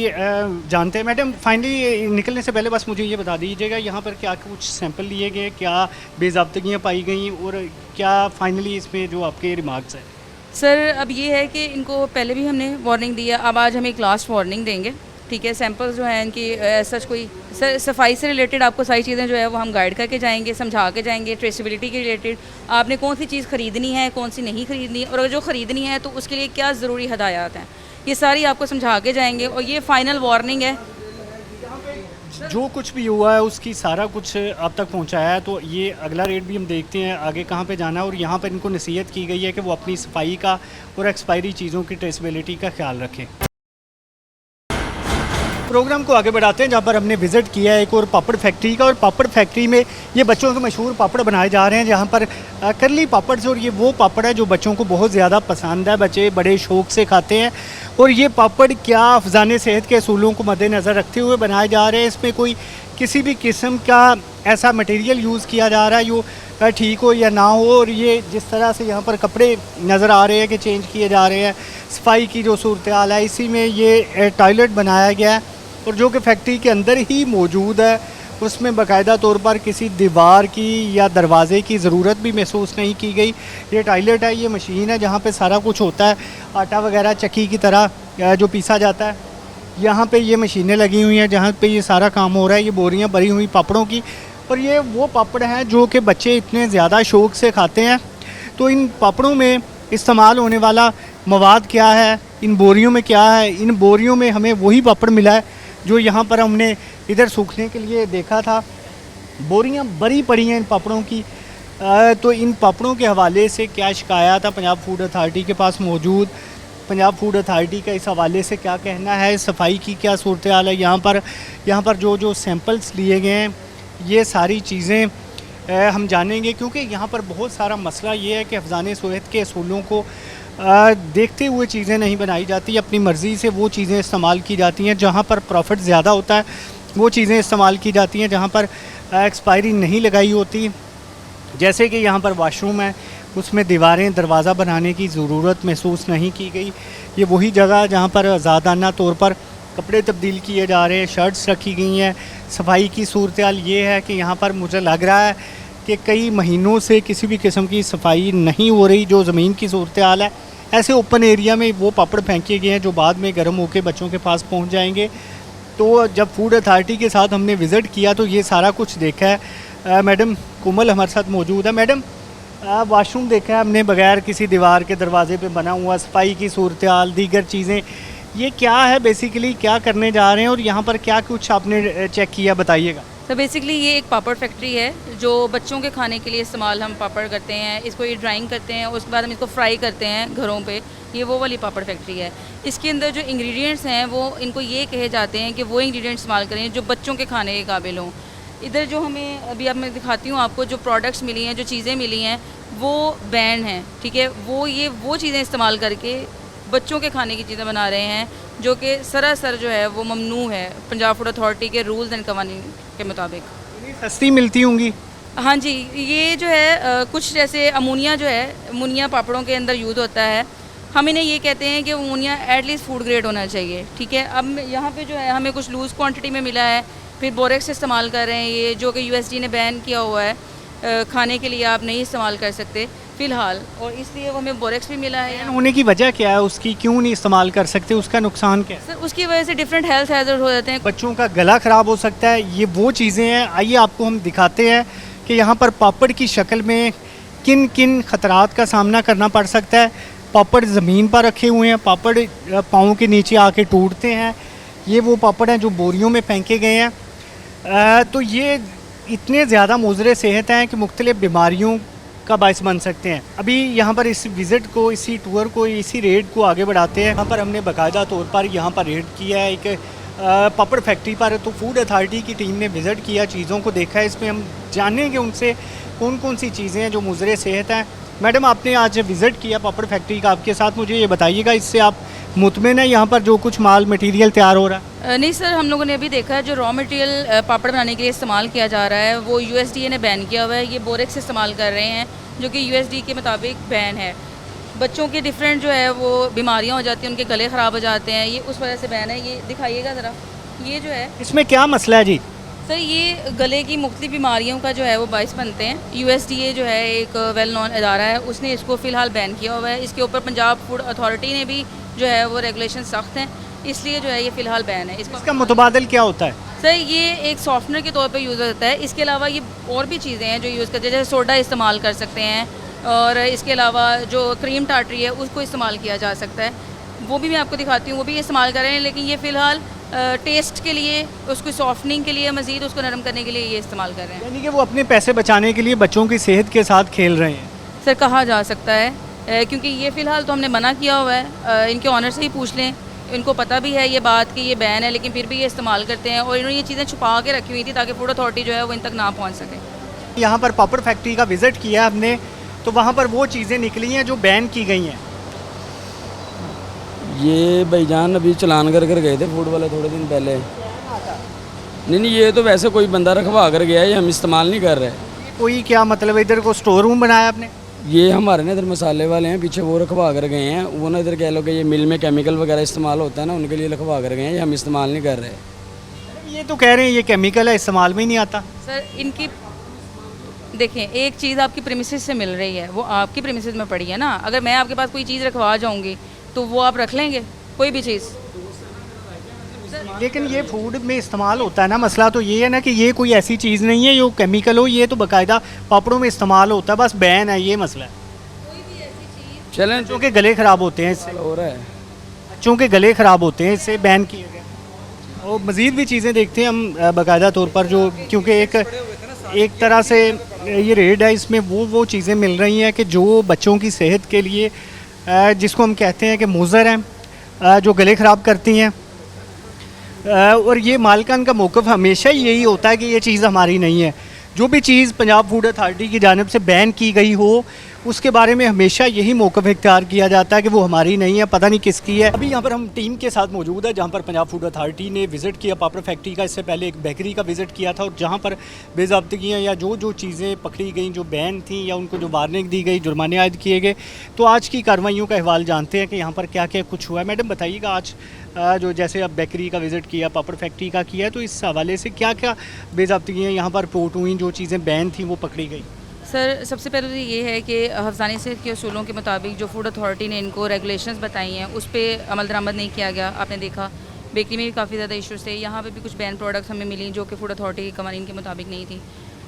जानते हैं मैडम, फाइनली निकलने से पहले बस मुझे ये बता दीजिएगा यहाँ पर क्या कुछ सैंपल लिए गए, क्या बेज़ाब्तगियाँ पाई गई और क्या फाइनली इसमें जो आपके रिमार्क्स हैं?
सर अब ये है कि इनको पहले भी हमने वार्निंग दी है, अब आज हम एक लास्ट वार्निंग देंगे, ठीक है। सैंपल्स जो हैं इनकी सच कोई सर सफाई से रिलेटेड आपको सारी चीज़ें जो है वो हम गाइड करके जाएंगे, समझा के जाएंगे। ट्रेसिबिलिटी के रिलेटेड आपने कौन सी चीज़ ख़रीदनी है, कौन सी नहीं ख़रीदनी, और अगर जो ख़रीदनी है तो उसके लिए क्या ज़रूरी हदायत हैं, ये सारी आपको समझा के जाएंगे। और ये फ़ाइनल वार्निंग है,
जो कुछ भी हुआ है उसकी सारा कुछ अब तक पहुंचाया है, तो ये अगला रेट भी हम देखते हैं आगे कहाँ पे जाना है। और यहाँ पर इनको नसीहत की गई है कि वो अपनी सफाई का और एक्सपायरी चीज़ों की ट्रेसेबिलिटी का ख्याल रखें। प्रोग्राम को आगे बढ़ाते हैं जहाँ पर हमने विज़िट किया है एक और पापड़ फैक्ट्री का, और पापड़ फैक्ट्री में ये बच्चों के मशहूर पापड़ बनाए जा रहे हैं, जहाँ पर करली पापड़, और ये वो पापड़ है जो बच्चों को बहुत ज़्यादा पसंद है, बच्चे बड़े शौक़ से खाते हैं। और ये पापड़ क्या अफज़ान सेहत के असूलों को मद्देनज़र रखते हुए बनाए जा रहे हैं, इसमें कोई किसी भी किस्म का ऐसा मटेरियल यूज़ किया जा रहा है जो ठीक हो या ना हो। और ये जिस तरह से यहाँ पर कपड़े नज़र आ रहे हैं कि चेंज किए जा रहे हैं, सफाई की जो सूरत हाल है, इसी में ये टॉयलेट बनाया गया है और जो कि फैक्ट्री के अंदर ही मौजूद है। उसमें बाकायदा तौर पर किसी दीवार की या दरवाज़े की ज़रूरत भी महसूस नहीं की गई। ये टॉयलेट है, ये मशीन है जहाँ पे सारा कुछ होता है, आटा वगैरह चक्की की तरह जो पीसा जाता है। यहाँ पे ये मशीनें लगी हुई हैं जहाँ पे ये सारा काम हो रहा है। ये बोरियाँ भरी हुई पापड़ों की, और ये वो पापड़ हैं जो कि बच्चे इतने ज़्यादा शौक़ से खाते हैं। तो इन पापड़ों में इस्तेमाल होने वाला मवाद क्या है, इन बोरियों में क्या है? इन बोरियों में हमें वही पापड़ मिला है जो यहाँ पर हमने इधर सूखने के लिए देखा था। बोरियाँ भरी पड़ी हैं इन पापड़ों की। तो इन पापड़ों के हवाले से क्या शिकायत है पंजाब फूड अथॉरिटी के पास मौजूद, पंजाब फूड अथॉरिटी का इस हवाले से क्या कहना है, सफाई की क्या सूरत हाल है यहाँ पर जो सैंपल्स लिए गए हैं, ये सारी चीज़ें हम जानेंगे। क्योंकि यहाँ पर बहुत सारा मसला ये है कि अफज़ान सेहत के असूलों को देखते हुए चीज़ें नहीं बनाई जाती, अपनी मर्ज़ी से वो चीज़ें इस्तेमाल की जाती हैं। जहाँ पर प्रॉफिट ज़्यादा होता है वो चीज़ें इस्तेमाल की जाती हैं, जहाँ पर एक्सपायरी नहीं लगाई होती। जैसे कि यहाँ पर वाशरूम है, उसमें दीवारें दरवाज़ा बनाने की ज़रूरत महसूस नहीं की गई। ये वही जगह जहाँ पर आज़ादाना तौर पर कपड़े तब्दील किए जा रहे हैं, शर्ट्स रखी गई हैं। सफाई की सूरत हाल ये है कि यहाँ पर मुझे लग रहा है कि कई महीनों से किसी भी किस्म की सफाई नहीं हो रही। जो ज़मीन की सूरत हाल है, ऐसे ओपन एरिया में वो पापड़ फेंके गए हैं जो बाद में गर्म होकर बच्चों के पास पहुंच जाएंगे। तो जब फूड अथॉरिटी के साथ हमने विज़िट किया तो ये सारा कुछ देखा है। मैडम कोमल हमारे साथ मौजूद है। मैडम वाशरूम देखा है हमने बगैर किसी दीवार के दरवाजे पे बना हुआ, सफाई की सूरत हाल, दीगर चीज़ें, ये क्या है बेसिकली, क्या करने जा रहे हैं और यहाँ पर क्या कुछ आपने चेक किया, बताइएगा।
तो बेसिकली ये एक पापड़ फैक्ट्री है जो बच्चों के खाने के लिए इस्तेमाल हम पापड़ करते हैं। इसको ये ड्राइंग करते हैं, उसके बाद हम इसको फ्राई करते हैं घरों पे। ये वो वाली पापड़ फैक्ट्री है। इसके अंदर जो इंग्रेडिएंट्स हैं वो इनको ये कहे जाते हैं कि वो इंग्रेडिएंट्स इस्तेमाल करें जो बच्चों के खाने के काबिल हों। इधर जो हमें अभी अब मैं दिखाती हूँ आपको, जो प्रोडक्ट्स मिली हैं, जो चीज़ें मिली हैं, वो बैन हैं, ठीक है। वो चीज़ें इस्तेमाल करके बच्चों के खाने की चीज़ें बना रहे हैं जो कि सरासर जो है वो ममनू है पंजाब फूड अथॉरिटी के रूल्स एंड कवानीन के मुताबिक।
सस्ती मिलती होंगी।
हाँ जी, ये जो है कुछ जैसे अमोनिया जो है, अमोनिया पापड़ों के अंदर यूज़ होता है। हम इन्हें ये कहते हैं कि अमोनिया एटलीस्ट फूड ग्रेड होना चाहिए, ठीक है। अब यहाँ पे जो है हमें कुछ लूज़ क्वांटिटी में मिला है, फिर बोरेक्स इस्तेमाल कर रहे हैं ये, जो कि यूएसडी ने बैन किया हुआ है। खाने के लिए आप नहीं इस्तेमाल कर सकते फ़िलहाल, और इसलिए वो हमें बोरेक्स भी मिला है।
होने की वजह क्या है उसकी, क्यों नहीं इस्तेमाल कर सकते, उसका नुकसान क्या है?
सर उसकी वजह से डिफरेंट हेल्थ हैज़र्ड हो जाते हैं।
बच्चों का गला ख़राब हो सकता है, ये वो चीज़ें हैं। आइए आपको हम दिखाते हैं कि यहाँ पर पापड़ की शक्ल में किन किन ख़तरात का सामना करना पड़ सकता है। पापड़ ज़मीन पर रखे हुए हैं, पापड़ पाँव के नीचे आके टूटते हैं। ये वो पापड़ हैं जो बोरियों में फेंके गए हैं। तो ये इतने ज़्यादा मुज़र सेहत हैं कि मुख्तलिफ़ बीमारियों का बायस बन सकते हैं। अभी यहाँ पर इस विज़िट को, इसी टूर को, इसी रेड को आगे बढ़ाते हैं। यहाँ पर हमने बाकायदा तौर पर यहाँ पर रेड किया है एक पापड़ फैक्ट्री पर। तो फूड अथॉरिटी की टीम ने विज़िट किया, चीज़ों को देखा है। इसमें हम जानेंगे उनसे कौन कौन सी चीज़ें हैं जो मुज़र सेहत हैं। मैडम, आपने आज विज़िट किया पापड़ फैक्ट्री का, आपके साथ मुझे ये बताइएगा, इससे आप मुतमिन है यहाँ पर जो कुछ माल मटेरियल तैयार हो रहा है?
नहीं सर, हम लोगों ने अभी देखा है जो रॉ मटेरियल पापड़ बनाने के लिए इस्तेमाल किया जा रहा है वो यूएसडीए ने बैन किया हुआ है। ये बोरेक्स इस्तेमाल कर रहे हैं जो कि यूएसडी के मुताबिक बैन है। बच्चों के डिफरेंट जो है वो बीमारियां हो जाती हैं, उनके गले ख़राब हो जाते हैं, ये उस वजह से बैन है। ये दिखाइएगा ज़रा, ये जो है
इसमें क्या मसला है जी?
सर ये गले की मुख्तलिफ बीमारियों का जो है वो बायस बनते हैं। यूएसडीए जो है एक वेल नोन इदारा है, उसने इसको फ़िलहाल बैन किया हुआ है। इसके ऊपर पंजाब फूड अथॉरिटी ने भी जो है वो रेगुलेशन सख्त हैं, इसलिए जो है ये फ़िलहाल बैन है।
इसका मुतबादल क्या होता है?
सर ये एक सॉफ्टनर के तौर पे यूज़ होता है। इसके अलावा ये और भी चीज़ें हैं जो यूज़ करते हैं, जैसे सोडा इस्तेमाल कर सकते हैं, और इसके अलावा जो क्रीम टार्टरी है उसको इस्तेमाल किया जा सकता है। वो भी मैं आपको दिखाती हूँ, वो भी इस्तेमाल कर रहे हैं, लेकिन ये फ़िलहाल टेस्ट के लिए, उसको सॉफ्टनिंग के लिए, मज़ीद उसको नरम करने के लिए ये इस्तेमाल कर रहे हैं।
यानी कि वो अपने पैसे बचाने के लिए बच्चों की सेहत के साथ खेल रहे हैं।
सर कहा जा सकता है, क्योंकि ये फ़िलहाल तो हमने मना किया हुआ है। इनके ऑनर से ही पूछ लें, इनको पता भी है ये बात कि ये बैन है, लेकिन फिर भी ये इस्तेमाल करते हैं। और इन्होंने ये चीज़ें छुपा के रखी हुई थी ताकि फूड अथॉरिटी जो है वो इन तक ना पहुँच सके।
यहाँ पर पापड़ फैक्ट्री का विज़िट किया हमने, तो वहाँ पर वो चीज़ें निकली हैं जो बैन की गई हैं।
ये भाईजान अभी चलान कर गए थे फूड वाले थोड़े दिन पहले। नहीं, ये तो वैसे कोई बंदा रखवा कर गया है, ये हम इस्तेमाल नहीं कर रहे।
कोई क्या मतलब, इधर को स्टोर रूम बनाया आपने?
ये हमारे ना इधर मसाले वाले हैं, पीछे वो रखवा कर गए हैं। वो ना इधर कह लो कि ये मिल में केमिकल वगैरह इस्तेमाल होता है ना, उनके लिए रखवा कर गए हैं, ये हम इस्तेमाल नहीं कर रहे।
ये तो कह रहे हैं ये केमिकल है, इस्तेमाल में ही नहीं आता।
सर इनकी देखें, एक चीज़ आपकी प्रीमिसेस से मिल रही है, वो आपकी प्रीमिसेस में पड़ी है ना। अगर मैं आपके पास कोई चीज़ रखवा जाऊंगी तो वो आप रख लेंगे, कोई भी चीज़।
लेकिन ये फूड में इस्तेमाल होता है ना, मसला तो ये है ना कि ये कोई ऐसी चीज़ नहीं है जो केमिकल हो, ये तो बाकायदा पापड़ों में इस्तेमाल होता है, बस बैन है, ये मसला है।
चलें,
बच्चों के गले ख़राब होते हैं इससे,
हो रहा है।
बच्चों के गले ख़राब होते हैं इससे, बैन किए गए। और मज़ीद भी चीज़ें देखते हैं हम बाकायदा तौर पर, जो क्योंकि एक तरह से ये रेड है, इसमें वो चीज़ें मिल रही हैं कि जो बच्चों की सेहत के लिए, जिसको हम कहते हैं कि मुज़र हैं, जो गले ख़राब करती हैं। और ये मालिकान का मौक़िफ़ हमेशा ही यही होता है कि ये चीज़ हमारी नहीं है। जो भी चीज़ पंजाब फूड अथॉरिटी की जानिब से बैन की गई हो, उसके बारे में हमेशा यही मौक़िफ़ इख्तियार किया जाता है कि वो हमारी नहीं है, पता नहीं किसकी है। अभी यहाँ पर हम टीम के साथ मौजूद है जहाँ पर पंजाब फूड अथॉरिटी ने विज़िट किया पापड़ फैक्ट्री का। इससे पहले एक बेकरी का विज़िट किया था, और जहाँ पर बेज़ाब्तगियाँ या जो चीज़ें पकड़ी गई, जो बैन थी, या उनको जो वार्निंग दी गई, जुर्माने आयद किए गए। तो आज की कार्रवाइयों का अहवाल जानते हैं कि यहाँ पर क्या क्या कुछ हुआ है। मैडम बताइएगा, आज जो जैसे अब बेकरी का विज़िट किया, पापड़ फैक्ट्री का किया, तो इस हवाले से क्या क्या बेज़ाब्तगियाँ यहाँ पर रिपोर्ट हुई, जो चीज़ें बैन थी वो पकड़ी गई?
सर सबसे पहले तो ये है कि हफ्ज़ानी सेहत के असूलों के मुताबिक जो फूड अथॉरिटी ने इनको रेगुलेशंस बताई हैं उस पर अमल दरामद नहीं किया गया। आपने देखा बेकरी में भी काफ़ी ज़्यादा इशूज़ थे, यहाँ पे भी कुछ बैन प्रोडक्ट्स हमें मिली जो कि फूड अथॉरिटी के कवानीन के मुताबिक नहीं थी।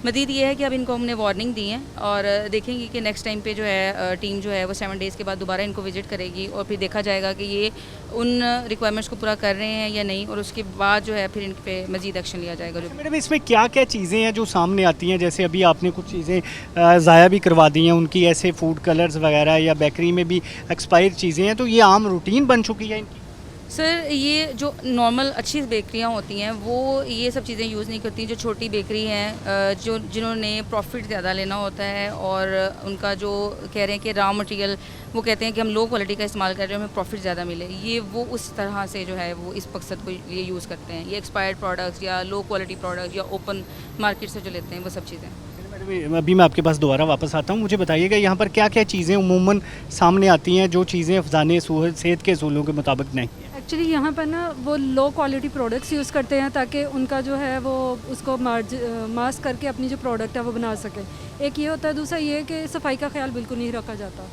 मज़ीद ये है कि अब इनको हमने वार्निंग दी है और देखेंगे कि नेक्स्ट टाइम पे जो है टीम जो है वो 7 डेज़ के बाद दोबारा इनको विजिट करेगी और फिर देखा जाएगा कि ये उन रिक्वायरमेंट्स को पूरा कर रहे हैं या नहीं, और उसके बाद जो है फिर इन पे मज़ीद एक्शन लिया जाएगा। जो
मैडम इसमें क्या क्या चीज़ें हैं जो सामने आती हैं, जैसे अभी आपने कुछ चीज़ें ज़ाया भी करवा दी हैं उनकी, ऐसे फूड कलर्स वगैरह या बेकरी में भी एक्सपायर चीज़ें हैं, तो ये आम रूटीन बन चुकी है इनकी?
सर ये जो नॉर्मल अच्छी बेकरियां होती हैं वो ये सब चीज़ें यूज़ नहीं करती। जो छोटी बेकरी हैं जो जिन्होंने प्रॉफिट ज़्यादा लेना होता है और उनका जो कह रहे हैं कि रॉ मटेरियल वो कहते हैं कि हम लो क्वालिटी का इस्तेमाल कर रहे हैं, हमें प्रॉफिट ज़्यादा मिले, ये वो उस तरह से जो है वो इस मकसद को ये यूज़ करते हैं। ये एक्सपायर्ड प्रोडक्ट्स या लो क्वालिटी प्रोडक्ट्स या ओपन मार्केट से जो लेते हैं वो सब चीज़ें।
मैडम अभी मैं आपके पास दोबारा वापस आता हूँ, मुझे बताइएगा यहाँ पर क्या क्या चीज़ें उमूमन सामने आती हैं जो चीज़ें अफजाने सेहत के असूलों के मुताबिक नहीं?
एक्चुअली यहाँ पर ना वो लो क्वालिटी प्रोडक्ट्स यूज़ करते हैं ताकि उनका जो है वो उसको मास्क करके अपनी जो प्रोडक्ट है वो बना सके। एक ये होता है, दूसरा ये है कि सफाई का ख्याल बिल्कुल नहीं रखा जाता,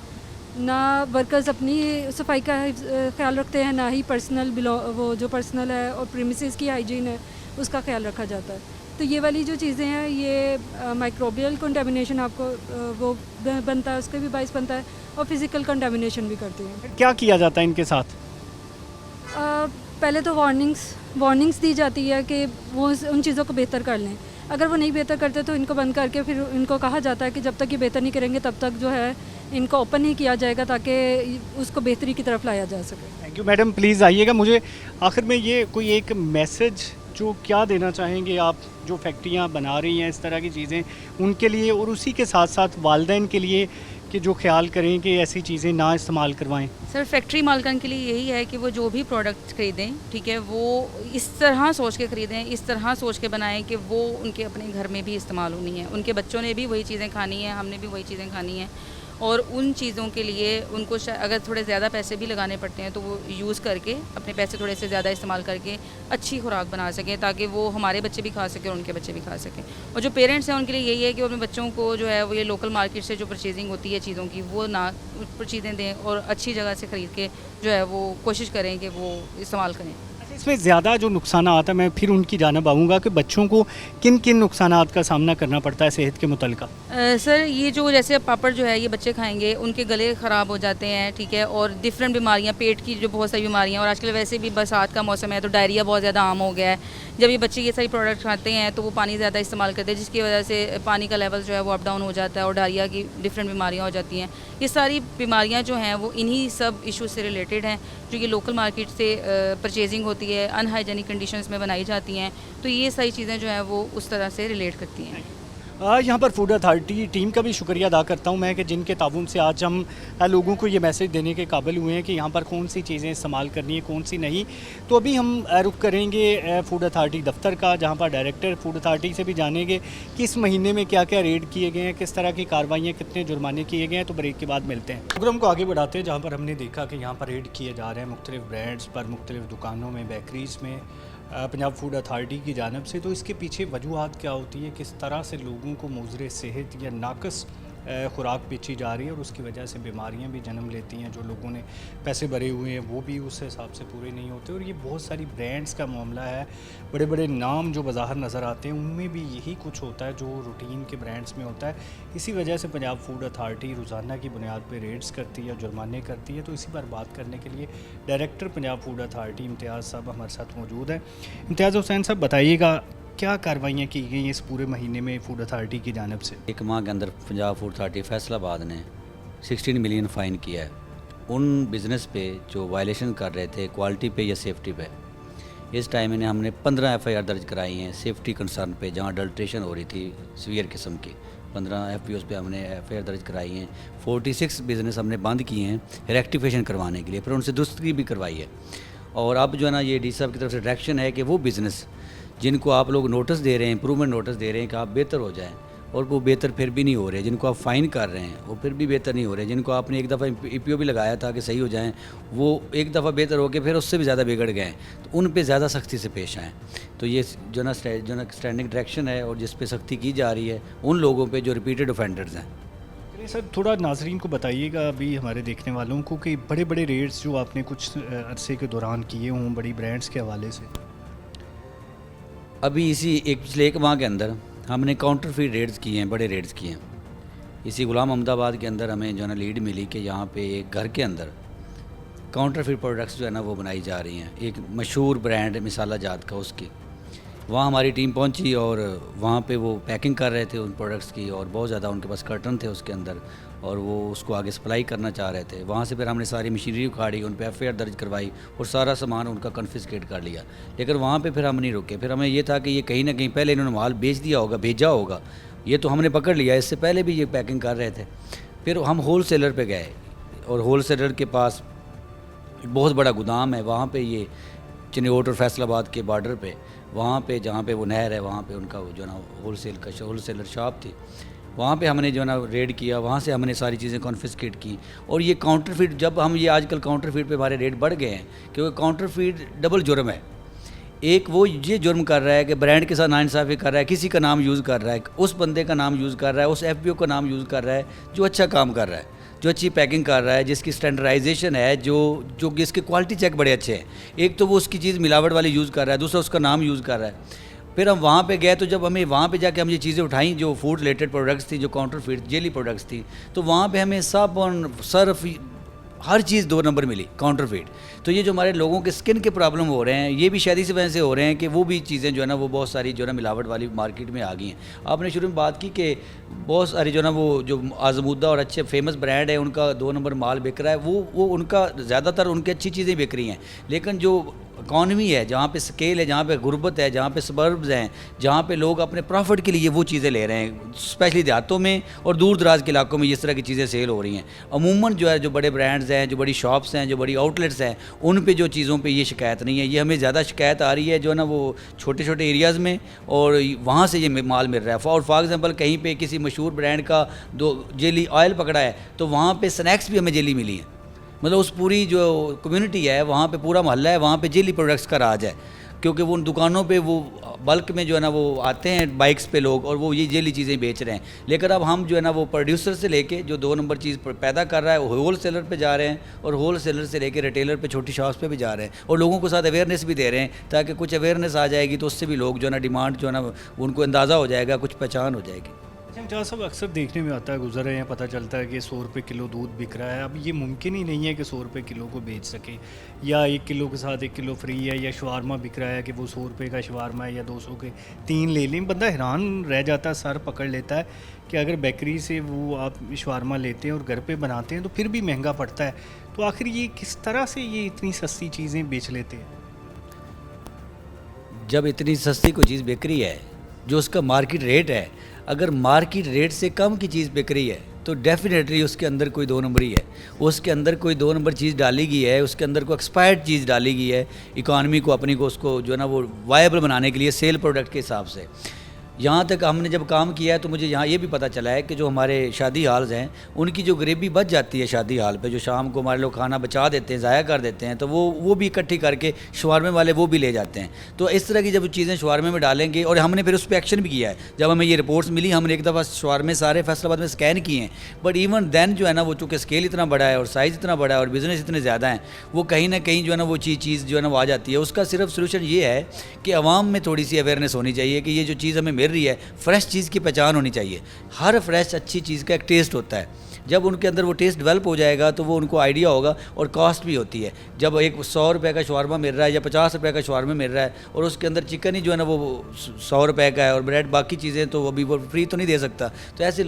ना वर्कर्स अपनी सफाई का ख्याल रखते हैं, ना ही पर्सनल वो जो पर्सनल है और प्रीमिसेस की हाइजीन है उसका ख्याल रखा जाता है। तो ये वाली जो चीज़ें हैं ये माइक्रोबियल कंटामिनेशन आपको वो बनता है, उसके भी बाइस बनता है और फिज़िकल कंटामिनेशन भी करती हैं।
क्या किया जाता है इनके साथ?
पहले तो वार्निंग्स दी जाती है कि वो उन चीज़ों को बेहतर कर लें। अगर वो नहीं बेहतर करते तो इनको बंद करके फिर इनको कहा जाता है कि जब तक ये बेहतर नहीं करेंगे तब तक जो है इनको ओपन नहीं किया जाएगा ताकि उसको बेहतरी की तरफ लाया जा सके।
थैंक यू मैडम, प्लीज़ आइएगा। मुझे आखिर में ये कोई एक मैसेज जो क्या देना चाहेंगे आप, जो फैक्ट्रियाँ बना रही हैं इस तरह की चीज़ें उनके लिए, और उसी के साथ साथ वालिदैन के लिए कि जो ख्याल करें कि ऐसी चीज़ें ना इस्तेमाल करवाएं?
सर फैक्ट्री मालकान के लिए यही है कि वो जो भी प्रोडक्ट खरीदें, ठीक है, वो इस तरह सोच के ख़रीदें, इस तरह सोच के बनाएं कि वो उनके अपने घर में भी इस्तेमाल होनी है, उनके बच्चों ने भी वही चीज़ें खानी है, हमने भी वही चीज़ें खानी है, और उन चीज़ों के लिए उनको अगर थोड़े ज़्यादा पैसे भी लगाने पड़ते हैं तो वो यूज़ करके अपने पैसे थोड़े से ज़्यादा इस्तेमाल करके अच्छी खुराक बना सकें ताकि वो हमारे बच्चे भी खा सकें और उनके बच्चे भी खा सकें। और जो पेरेंट्स हैं उनके लिए यही है कि वो अपने बच्चों को जो है वो ये लोकल मार्केट से जो परचेजिंग होती है चीज़ों की वो ना चीज़ें दें और अच्छी जगह से ख़रीद के जो है वो कोशिश करें कि वो इस्तेमाल करें।
इसमें ज़्यादा जो नुकसान आता है, मैं फिर उनकी जानब आऊँगा कि बच्चों को किन किन नुकसानात का सामना करना पड़ता है सेहत के मुतल्लिक़?
सर ये जो जैसे पापड़ जो है ये बच्चे खाएंगे उनके गले ख़राब हो जाते हैं, ठीक है, और डिफरेंट बीमारियां, पेट की जो बहुत सारी बीमारियां, और आजकल वैसे भी बरसात का मौसम है तो डायरिया बहुत ज़्यादा आम हो गया है। जब ये बच्चे ये सारी प्रोडक्ट खाते हैं तो वो पानी ज़्यादा इस्तेमाल करते हैं जिसकी वजह से पानी का लेवल जो है वो अप डाउन हो जाता है और डायरिया की डिफरेंट बीमारियाँ हो जाती हैं। ये सारी बीमारियाँ जो हैं वो इन्हीं सब इशू से रिलेटेड हैं जो कि लोकल मार्केट से परचेजिंग होती है, अनहाइजेनिक कंडीशंस में बनाई जाती हैं, तो ये सारी चीज़ें जो हैं वो उस तरह से रिलेट करती हैं।
यहाँ पर फूड अथॉरिटी टीम का भी शुक्रिया अदा करता हूँ मैं कि जिनके ताउन से आज हम लोगों को ये मैसेज देने के काबिल हुए हैं कि यहाँ पर कौन सी चीज़ें इस्तेमाल करनी है, कौन सी नहीं। तो अभी हम रुख करेंगे फूड अथॉरिटी दफ्तर का, जहाँ पर डायरेक्टर फूड अथॉरिटी से भी जानेंगे कि इस महीने में क्या क्या रेड किए गए हैं, किस तरह की कार्रवाइयाँ, कितने जुर्माने किए गए हैं। तो ब्रेक के बाद मिलते हैं। प्रोग्राम को आगे बढ़ाते हैं, जहाँ पर हमने देखा कि यहाँ पर रेड किए जा रहे हैं मुख्तलिफ ब्रांड्स पर, मुख्तलिफ दुकानों में, बेकरीज़ में पंजाब फूड अथॉरिटी की जानिब से। तो इसके पीछे वजूहात क्या होती है, किस तरह से लोगों को मुज़र सेहत या नाकस खुराक बेची जा रही है और उसकी वजह से बीमारियां भी जन्म लेती हैं। जो लोगों ने पैसे भरे हुए हैं वो भी उस हिसाब से पूरे नहीं होते। और ये बहुत सारी ब्रांड्स का मामला है, बड़े बड़े नाम जो बाज़ार नज़र आते हैं उनमें भी यही कुछ होता है जो रूटीन के ब्रांड्स में होता है। इसी वजह से पंजाब फूड अथॉरिटी रोज़ाना की बुनियाद पर रेड्स करती है, जुर्माने करती है। तो इसी पर बात करने के लिए डायरेक्टर पंजाब फूड अथॉरिटी इम्तियाज़ साहब हमारे साथ मौजूद हैं। इम्तियाज़ हुसैन साहब, बताइएगा क्या कार्रवाइयाँ की गई इस पूरे महीने में फूड अथॉरिटी की जानिब से?
एक माह के अंदर पंजाब फूड अथॉरिटी फैसलाबाद ने 16 मिलियन फ़ाइन किया है उन बिज़नेस पे जो वायलेशन कर रहे थे क्वालिटी पे या सेफ्टी पे। इस टाइम में हमने 15 FIR दर्ज कराई हैं सेफ्टी कंसर्न पे, जहाँ अडल्ट्रेशन हो रही थी सीवियर किस्म की। 15 FPOs पे हमने FIR दर्ज कराई हैं। 46 बिज़नेस हमने बंद किए हैं रेक्टिफिकेशन करवाने के लिए, फिर उनसे दुरुस्ती भी करवाई है। और अब जो है ना ये डी साहब की तरफ से डायरेक्शन है कि वो बिज़नेस जिनको आप लोग नोटिस दे रहे हैं, इम्प्रूवमेंट नोटिस दे रहे हैं कि आप बेहतर हो जाएं, और वो बेहतर फिर भी नहीं हो रहे, जिनको आप फ़ाइन कर रहे हैं वो फिर भी बेहतर नहीं हो रहे, जिनको आपने एक दफ़ा EPO भी लगाया था कि सही हो जाएं, वो एक दफ़ा बेहतर हो के फिर उससे भी ज़्यादा बिगड़ गए, तो उन पे ज़्यादा सख्ती से पेश आएँ। तो ये जो ना स्टैंडिंग डायरेक्शन है और जिस पे सख्ती की जा रही है उन लोगों पर जो रिपीटेड ऑफेंडर्स हैं।
सर थोड़ा नाजरीन को बताइएगा, अभी हमारे देखने वालों को, कि बड़े बड़े रेट्स जो आपने कुछ अरसे के दौरान किए हों बड़ी ब्रांड्स के हवाले से।
अभी इसी पिछले एक माह के अंदर हमने काउंटर फीड रेड्स किए हैं, बड़े रेड्स किए हैं। इसी गुलाम अहमदाबाद के अंदर हमें जो है ना लीड मिली कि यहाँ पे एक घर के अंदर काउंटर फीड प्रोडक्ट्स जो है ना वो बनाई जा रही हैं, एक मशहूर ब्रांड मिसाला जात का, उसकी वहाँ हमारी टीम पहुँची और वहाँ पे वो पैकिंग कर रहे थे उन प्रोडक्ट्स की, और बहुत ज़्यादा उनके पास कर्टन थे उसके अंदर, और वो उसको आगे सप्लाई करना चाह रहे थे। वहाँ से फिर हमने सारी मशीनरी उखाड़ी, उन पे FIR दर्ज करवाई और सारा सामान उनका कन्फिस्केट कर लिया। लेकिन वहाँ पे फिर हम नहीं रुके, फिर हमें ये था कि ये कहीं ना कहीं पहले इन्होंने माल बेच दिया होगा, भेजा होगा, ये तो हमने पकड़ लिया, इससे पहले भी ये पैकिंग कर रहे थे। फिर हम होल सेलर पर गए और होल सेलर के पास बहुत बड़ा गोदाम है, वहाँ पे ये चिन्नौट और फैसलाबाद के बॉर्डर पे, वहाँ पे जहाँ पे वो नहर है, वहाँ पे उनका जो ना होल सेलर शॉप थी, वहाँ पे हमने जो ना रेड किया, वहाँ से हमने सारी चीज़ें कॉन्फिस्केट की। और ये काउंटर फीड, जब हम ये आजकल काउंटर फीड पे हमारे रेट बढ़ गए हैं, क्योंकि काउंटर फीड डबल जुर्म है। एक वो ये जुर्म कर रहा है कि ब्रांड के साथ नाइंसाफ़ी कर रहा है, किसी का नाम यूज़ कर रहा है, उस बंदे का नाम यूज़ कर रहा है, उस FBO का नाम यूज़ कर रहा है जो अच्छा काम कर रहा है, जो अच्छी पैकिंग कर रहा है, जिसकी स्टैंडर्डाइजेशन है, जो जिसके क्वालिटी चेक बड़े अच्छे हैं। एक तो वो उसकी चीज़ मिलावट वाली यूज़ कर रहा है, दूसरा उसका नाम यूज़ कर रहा है। फिर हम वहाँ पे गए, तो जब हमें वहाँ पे जाके हम ये चीज़ें उठाई जो फूड रिलेटेड प्रोडक्ट्स थी, जो काउंटर फीड जेली प्रोडक्ट्स थी, तो वहाँ पे हमें साबुन, सर्फ, हर चीज़ 2 नंबर मिली काउंटर फीड। तो ये जो हमारे लोगों के स्किन के प्रॉब्लम हो रहे हैं, ये भी शायद इसी वजह से हो रहे हैं कि वो भी चीज़ें जो है ना वो बहुत सारी जो है ना मिलावट वाली मार्केट में आ गई हैं। आपने शुरू में बात की कि बहुत सारी जो है ना वो जो आज़मूदा और अच्छे फेमस ब्रांड है, उनका 2 नंबर माल बिक रहा है, वो उनका ज़्यादातर उनकी अच्छी चीज़ें बिक रही हैं। लेकिन जो इकॉनमी है, जहाँ पे स्केल है, जहाँ पे गुर्बत है, जहाँ पे सबर्ब्स हैं, जहाँ पे लोग अपने प्रॉफिट के लिए वो चीज़ें ले रहे हैं, स्पेशली देहातों में और दूर दराज के इलाकों में इस तरह की चीज़ें सेल हो रही हैं। अमूमन जो है जो बड़े ब्रांड्स हैं, जो बड़ी शॉप्स हैं, जो बड़ी आउटलेट्स हैं, उन पे जो चीज़ों पे ये शिकायत नहीं है। ये हमें ज़्यादा शिकायत आ रही है जो है ना वो छोटे छोटे एरियाज़ में, और वहाँ से ये माल मिल रहा है। फॉर एग्जांपल कहीं पे किसी मशहूर ब्रांड का 2 जेली ऑयल पकड़ा है, तो वहाँ पे स्नैक्स भी हमें जेली मिली है। मतलब उस पूरी जो कम्युनिटी है, वहाँ पे पूरा मोहल्ला है, वहाँ पे जेली प्रोडक्ट्स का राज है, क्योंकि वो उन दुकानों पे वो बल्क में जो है ना वो आते हैं बाइक्स पे लोग, और वो ये जेली चीज़ें बेच रहे हैं। लेकिन अब हम जो है ना वो प्रोड्यूसर से लेके जो 2 नंबर चीज़ पैदा कर रहा है, होल सेलर पे जा रहे हैं, और होल सेलर से लेके रिटेलर पे, छोटी शॉप्स पे भी जा रहे हैं, और लोगों को साथ अवेयरनेस भी दे रहे हैं, ताकि कुछ अवेयरनेस आ जाएगी तो उससे भी लोग जो है ना डिमांड जो है ना उनको अंदाज़ा हो जाएगा, कुछ पहचान हो जाएगी।
जहाँ सब अक्सर देखने में आता है, गुजर रहे हैं, पता चलता है कि 100 रुपये किलो दूध बिक रहा है। अब ये मुमकिन ही नहीं है कि 100 रुपये किलो को बेच सके, या 1 किलो के साथ 1 किलो फ्री है, या शवारमा बिक रहा है कि वो 100 रुपये का शवारमा है या 200 के 3 ले लें। बंदा हैरान रह जाता है, सर पकड़ लेता है कि अगर बेकरी से वो आप शवारमा लेते हैं और घर पे बनाते हैं तो फिर भी महंगा पड़ता है। तो आखिर ये किस तरह से ये इतनी सस्ती चीज़ें बेच लेते हैं?
जब इतनी सस्ती कोई चीज़ बिक रही है, जो उसका मार्केट रेट है, अगर मार्केट रेट से कम की चीज़ बिक रही है तो डेफिनेटली उसके अंदर कोई 2 नंबरी है, उसके अंदर कोई 2 नंबर चीज़ डाली गई है, उसके अंदर कोई एक्सपायर्ड चीज़ डाली गई है, इकॉनमी को अपनी को उसको जो है ना वो वायबल बनाने के लिए सेल प्रोडक्ट के हिसाब से। यहाँ तक हमने जब काम किया है तो मुझे यहाँ ये भी पता चला है कि जो हमारे शादी हाल्स हैं, उनकी जो ग्रेवी बच जाती है शादी हाल पे, जो शाम को हमारे लोग खाना बचा देते हैं, ज़ाया कर देते हैं, तो वो भी इकट्ठी करके शवारमे वाले वो भी ले जाते हैं। तो इस तरह की जब चीज़ें शवारमे में डालेंगे, और हमने फिर उस पर एक्शन भी किया है। जब हमें ये रिपोर्ट्स मिली, हमने एक दफ़ा शवारमे सारे फैसलाबाद में स्कैन किए हैं, बट इवन देन जो है ना वो चूँकि स्केल इतना बड़ा है और साइज़ इतना बड़ा है और बिज़नेस इतने ज़्यादा हैं, वो कहीं ना कहीं जो है ना वो चीज़ जो है ना वो आ जाती है। उसका सिर्फ सोल्यूशन ये है कि आवाम में थोड़ी सी अवेयरनेस होनी चाहिए कि ये जो चीज़ हमें मिल रही है, फ्रेश चीज़ की पहचान होनी चाहिए। हर फ्रेश अच्छी चीज़ का एक टेस्ट होता है, जब उनके अंदर वो टेस्ट डेवलप हो जाएगा तो वो उनको आइडिया होगा। और कॉस्ट भी होती है, जब एक 100 रुपये का शवारमा मिल रहा है या 50 रुपये का शवारमा मिल रहा है, और उसके अंदर चिकन ही जो है ना वो 100 रुपये का है, और ब्रेड बाकी चीज़ें तो अभी वो फ्री तो नहीं दे सकता। तो ऐसे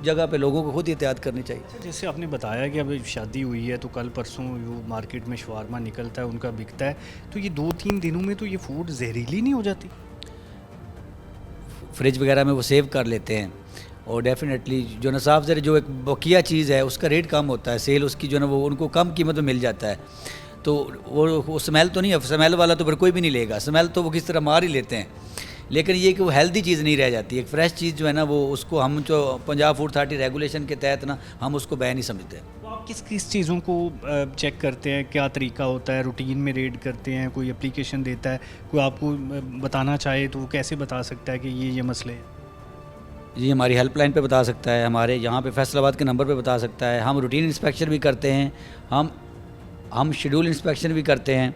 जगह पे लोगों को खुद ही एहतियात करनी चाहिए।
जैसे आपने बताया कि अब शादी हुई है तो कल परसों वो मार्केट में शवारमा निकलता है, उनका बिकता है, तो ये 2-3 दिनों में तो ये फूड जहरीली नहीं हो जाती?
फ्रिज वगैरह में वो सेव कर लेते हैं, और डेफिनेटली जो ना साफ ज़रा जो एक बकिया चीज़ है उसका रेट कम होता है, सेल उसकी जो है ना वो उनको कम कीमत में मिल जाता है। तो वो स्मेल तो नहीं है, स्मेल वाला तो फिर कोई भी नहीं लेगा, स्मेल तो वो किस तरह मार ही लेते हैं। लेकिन ये कि वो हेल्दी चीज़ नहीं रह जाती, एक फ़्रेश चीज़ जो है ना वो उसको हम जो पंजाब फूड अथॉरिटी रेगुलेशन के तहत ना हम उसको बैन नहीं समझते।
तो आप किस किस चीज़ों को चेक करते हैं, क्या तरीका होता है? रूटीन में रेड करते हैं, कोई एप्लीकेशन देता है, कोई आपको बताना चाहे तो वो कैसे बता सकता है कि ये मसले हैं?
जी, हमारी हेल्पलाइन पे बता सकता है, हमारे यहाँ पे फैसलाबाद के नंबर पे बता सकता है। हम रूटीन इंस्पेक्शन भी करते हैं, हम शेड्यूल इंस्पेक्शन भी करते हैं,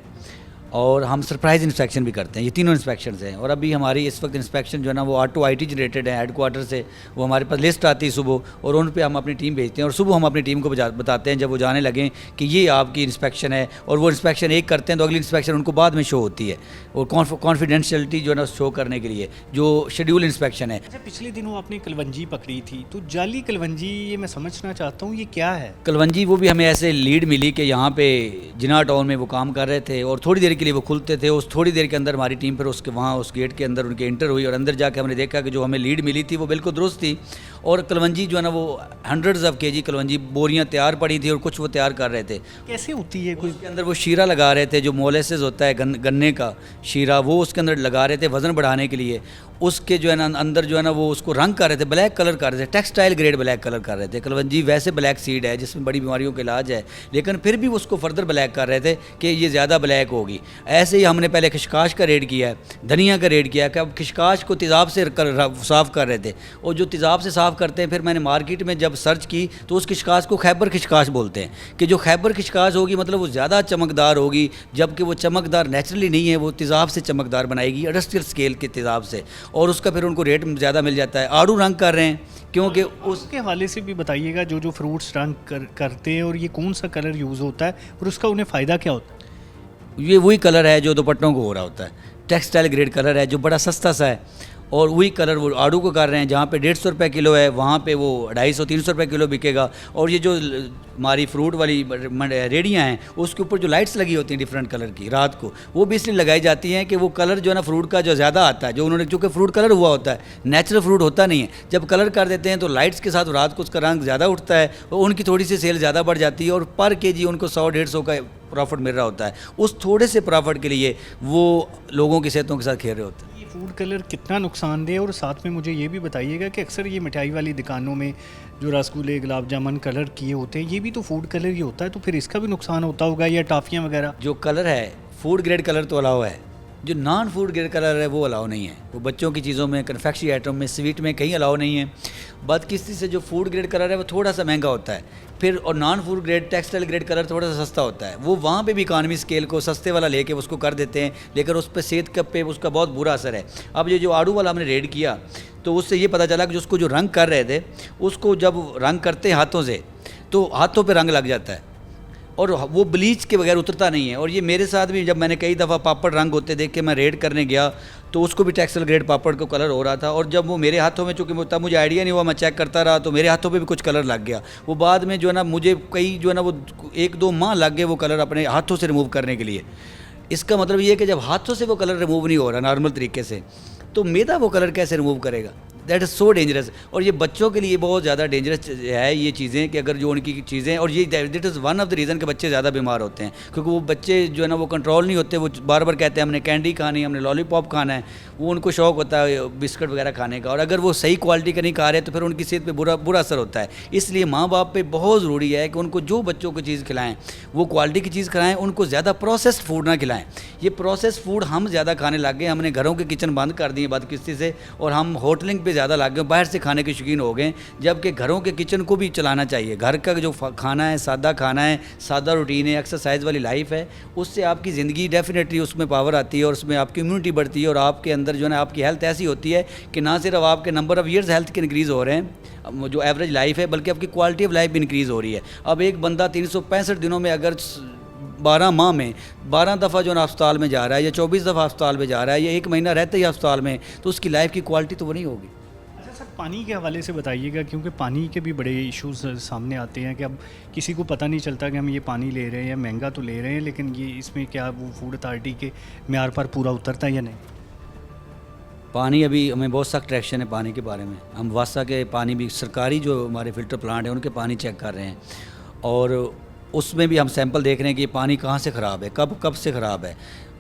और हम सरप्राइज इंस्पेक्शन भी करते हैं। ये तीनों इंस्पेक्शन हैं। और अभी हमारी इस वक्त इंस्पेक्शन जो है ना वो ऑटो IT जनरेटेड है हेडक्वार्टर से। वो हमारे पास लिस्ट आती है सुबह और उन पे हम अपनी टीम भेजते हैं और सुबह हम अपनी टीम को बताते हैं जब वो जाने लगें कि ये आपकी इंस्पेक्शन है। और वो इंस्पेक्शन एक करते हैं तो अगली इंस्पेक्शन उनको बाद में शो होती है और कॉन्फिडेंशियलिटी जो है ना शो करने के लिए जो शेड्यूल इंस्पेक्शन है।
अच्छा, पिछले दिनों आपने कलवंजी पकड़ी थी, तो जाली कलवंजी ये मैं समझना चाहता हूँ ये क्या है?
कलवंजी वो भी हमें ऐसे लीड मिली कि यहाँ पे जिना टाउन में वो काम कर रहे थे और थोड़ी देर के लिए वो खुलते थे। उस थोड़ी देर के अंदर हमारी टीम पर उसके वहाँ उस गेट के अंदर उनके इंटर हुई और अंदर जाके हमने देखा कि जो हमें लीड मिली थी वो बिल्कुल दुरुस्त थी। और कलवंजी जो है ना वो हंड्रेड्स ऑफ केजी कलवंजी बोरियाँ तैयार पड़ी थी और कुछ वो तैयार कर रहे थे।
कैसे होती है? कोई
उसके अंदर वो शीरा लगा रहे थे, जो मोलेसेस होता है गन्ने का शीरा, वो उसके अंदर लगा रहे थे वज़न बढ़ाने के लिए। उसके जो है ना अंदर जो है ना वो उसको रंग कर रहे थे, ब्लैक कलर कर रहे थे, टेक्सटाइल ग्रेड ब्लैक कलर कर रहे थे। कलवंजी वैसे ब्लैक सीड है जिसमें बड़ी बीमारियों का इलाज है, लेकिन फिर भी उसको फर्दर ब्लैक कर रहे थे कि ये ज़्यादा ब्लैक होगी। ऐसे ही हमने पहले खिशकाश का रेड किया है, धनिया का रेड किया है कि अब खिशकाश को तेज़ाब से साफ़ कर रहे थे। और जो तेज़ाब से साफ़ करते हैं, फिर मैंने मार्केट में जब सर्च की तो उस खिशकाश को खैबर खिशकाश बोलते हैं कि जो खैबर खिशकाश होगी मतलब वो ज़्यादा चमकदार होगी, जबकि वो चमकदार नेचुरली नहीं है, वो तेज़ाब से चमकदार बनाएगी इंडस्ट्रियल स्केल के तेज़ाब से। और उसका फिर उनको रेट ज़्यादा मिल जाता है। आड़ू रंग कर रहे हैं क्योंकि
उसके हवाले से भी बताइएगा जो फ्रूट्स रंग करते हैं और ये कौन सा कलर यूज़ होता है और उसका उन्हें फ़ायदा क्या होता है?
ये वही कलर है जो दुपट्टों को हो रहा होता है, टेक्सटाइल ग्रेड कलर है जो बड़ा सस्ता सा है। और वही कलर वो आड़ू को कर रहे हैं, जहाँ पे 150 रुपये किलो है वहाँ पे वो 250-300 रुपये किलो बिकेगा। और ये जो हमारी फ्रूट वाली रेडियाँ हैं उसके ऊपर जो लाइट्स लगी होती हैं डिफरेंट कलर की रात को, वो भी इसलिए लगाई जाती हैं कि वो कलर जो है ना फ्रूट का जो ज़्यादा आता है, जो उन्होंने चूँकि फ्रूट कलर हुआ होता है, नेचुरल फ्रूट होता नहीं है, जब कलर कर देते हैं तो लाइट्स के साथ रात को उसका रंग ज़्यादा उठता है और उनकी थोड़ी सी सेल ज़्यादा बढ़ जाती है और पर केजी उनको 100-150 का प्रॉफिट मिल रहा होता है। उस थोड़े से प्रॉफिट के लिए वो लोगों की सेहतों के साथ खेल रहे होते हैं।
ये फूड कलर कितना नुकसानदेह? और साथ में मुझे ये भी बताइएगा कि अक्सर ये मिठाई वाली दुकानों में जो रसगुल्ले गुलाब जामुन कलर किए होते हैं ये भी तो फूड कलर ही होता है, तो फिर इसका भी नुकसान होता होगा या टॉफ़ियाँ वगैरह?
जो कलर है फूड ग्रेड कलर तो अलाउ है, जो नॉन फूड ग्रेड कलर है वो अलाउ नहीं है। वो बच्चों की चीज़ों में, कन्फेक्शनरी आइटम में, स्वीट में कहीं अलाउ नहीं है। बदकिस्मती से जो फूड ग्रेड कलर है वो थोड़ा सा महंगा होता है फिर, और non food grade textile grade colour थोड़ा सा सस्ता होता है। वो वहाँ पे भी इकानमी स्केल को सस्ते वाला लेके उसको कर देते हैं, लेकिन उस पर सेहत पे उसका बहुत बुरा असर है। अब ये जो आड़ू वाला हमने रेड किया तो उससे ये पता चला कि उसको जो रंग कर रहे थे उसको जब रंग करते हैं हाथों से तो हाथों पर रंग लग जाता है और वो ब्लीच के बगैर उतरता नहीं है। और ये मेरे साथ भी जब मैंने कई दफ़ा पापड़ रंग होते देख के मैं रेड करने गया तो उसको भी टेक्सटाइल ग्रेड पापड़ को कलर हो रहा था। और जब वो मेरे हाथों में, चूँकि तब मुझे आइडिया नहीं हुआ, मैं चेक करता रहा तो मेरे हाथों पे भी कुछ कलर लग गया। वो बाद में जो है ना मुझे कई जो है ना वो 1-2 माह लग गए वो कलर अपने हाथों से रिमूव करने के लिए। इसका मतलब ये है कि जब हाथों से वो कलर रिमूव नहीं हो रहा नॉर्मल तरीके से तो मैदा वो कलर कैसे रिमूव करेगा? That is so dangerous. और ये बच्चों के लिए बहुत ज़्यादा डेंजरस है ये चीज़ें कि अगर जो उनकी चीज़ें, और ये that is one of the reason कि बच्चे ज़्यादा बीमार होते हैं क्योंकि वो बच्चे जो है ना वो कंट्रोल नहीं होते। वो बार बार कहते हैं हमने कैंडी खानी है, हमने लॉलीपॉप खाना है, वो उनको शौक़ होता है बिस्किट वगैरह खाने का। और अगर वो सही क्वालिटी का नहीं खा रहे तो फिर उनकी सेहत पर बुरा असर होता है। इसलिए माँ बाप पे बहुत ज़रूरी है कि उनको जो बच्चों को चीज़ खिलाएँ वो क्वालिटी की चीज़ खिलाएँ, उनको ज़्यादा प्रोसेस्ड फूड ना खिलाएँ। ये प्रोसेस्ड फूड हम ज़्यादा खाने लग गए, हमने घरों के किचन बंद कर दिए बदकिस्मती से और हम होटलिंग पे ज़्यादा लग गए, बाहर से खाने के शौकीन हो गए, जबकि घरों के किचन को भी चलाना चाहिए। घर का जो खाना है, सादा खाना है, सादा रूटीन है, एक्सरसाइज वाली लाइफ है, उससे आपकी ज़िंदगी डेफिनेटली उसमें पावर आती है और उसमें आपकी इम्यूनिटी बढ़ती है और आपके अंदर जो है ना आपकी हेल्थ ऐसी होती है कि ना सिर्फ आपके नंबर ऑफ़ ईयर्स हेल्थ के इंक्रीज़ हो रहे हैं जो एवरेज लाइफ है, बल्कि आपकी क्वालिटी ऑफ लाइफ भी इंक्रीज़ हो रही है। अब एक बंदा 365 दिनों में अगर 12 माह में 12 दफ़ा जो है अस्पताल में जा रहा है या 24 दफ़ा अस्पताल में जा रहा है या 1 महीना रहते ही अस्पताल में, तो उसकी लाइफ की क्वालिटी तो वो नहीं होगी।
अच्छा सर, पानी के हवाले से बताइएगा क्योंकि पानी के भी बड़े इश्यूज सामने आते हैं कि अब किसी को पता नहीं चलता कि हम ये पानी ले रहे हैं या महंगा तो ले रहे हैं, लेकिन ये इसमें क्या वो फूड अथॉरिटी के म्यार पर पूरा उतरता है या नहीं?
पानी अभी हमें बहुत सख्त एक्शन है पानी के बारे में। हम वासा के पानी भी, सरकारी जो हमारे फ़िल्टर प्लांट हैं उनके पानी चेक कर रहे हैं और उसमें भी हम सैंपल देख रहे हैं कि पानी कहाँ से ख़राब है, कब से ख़राब है।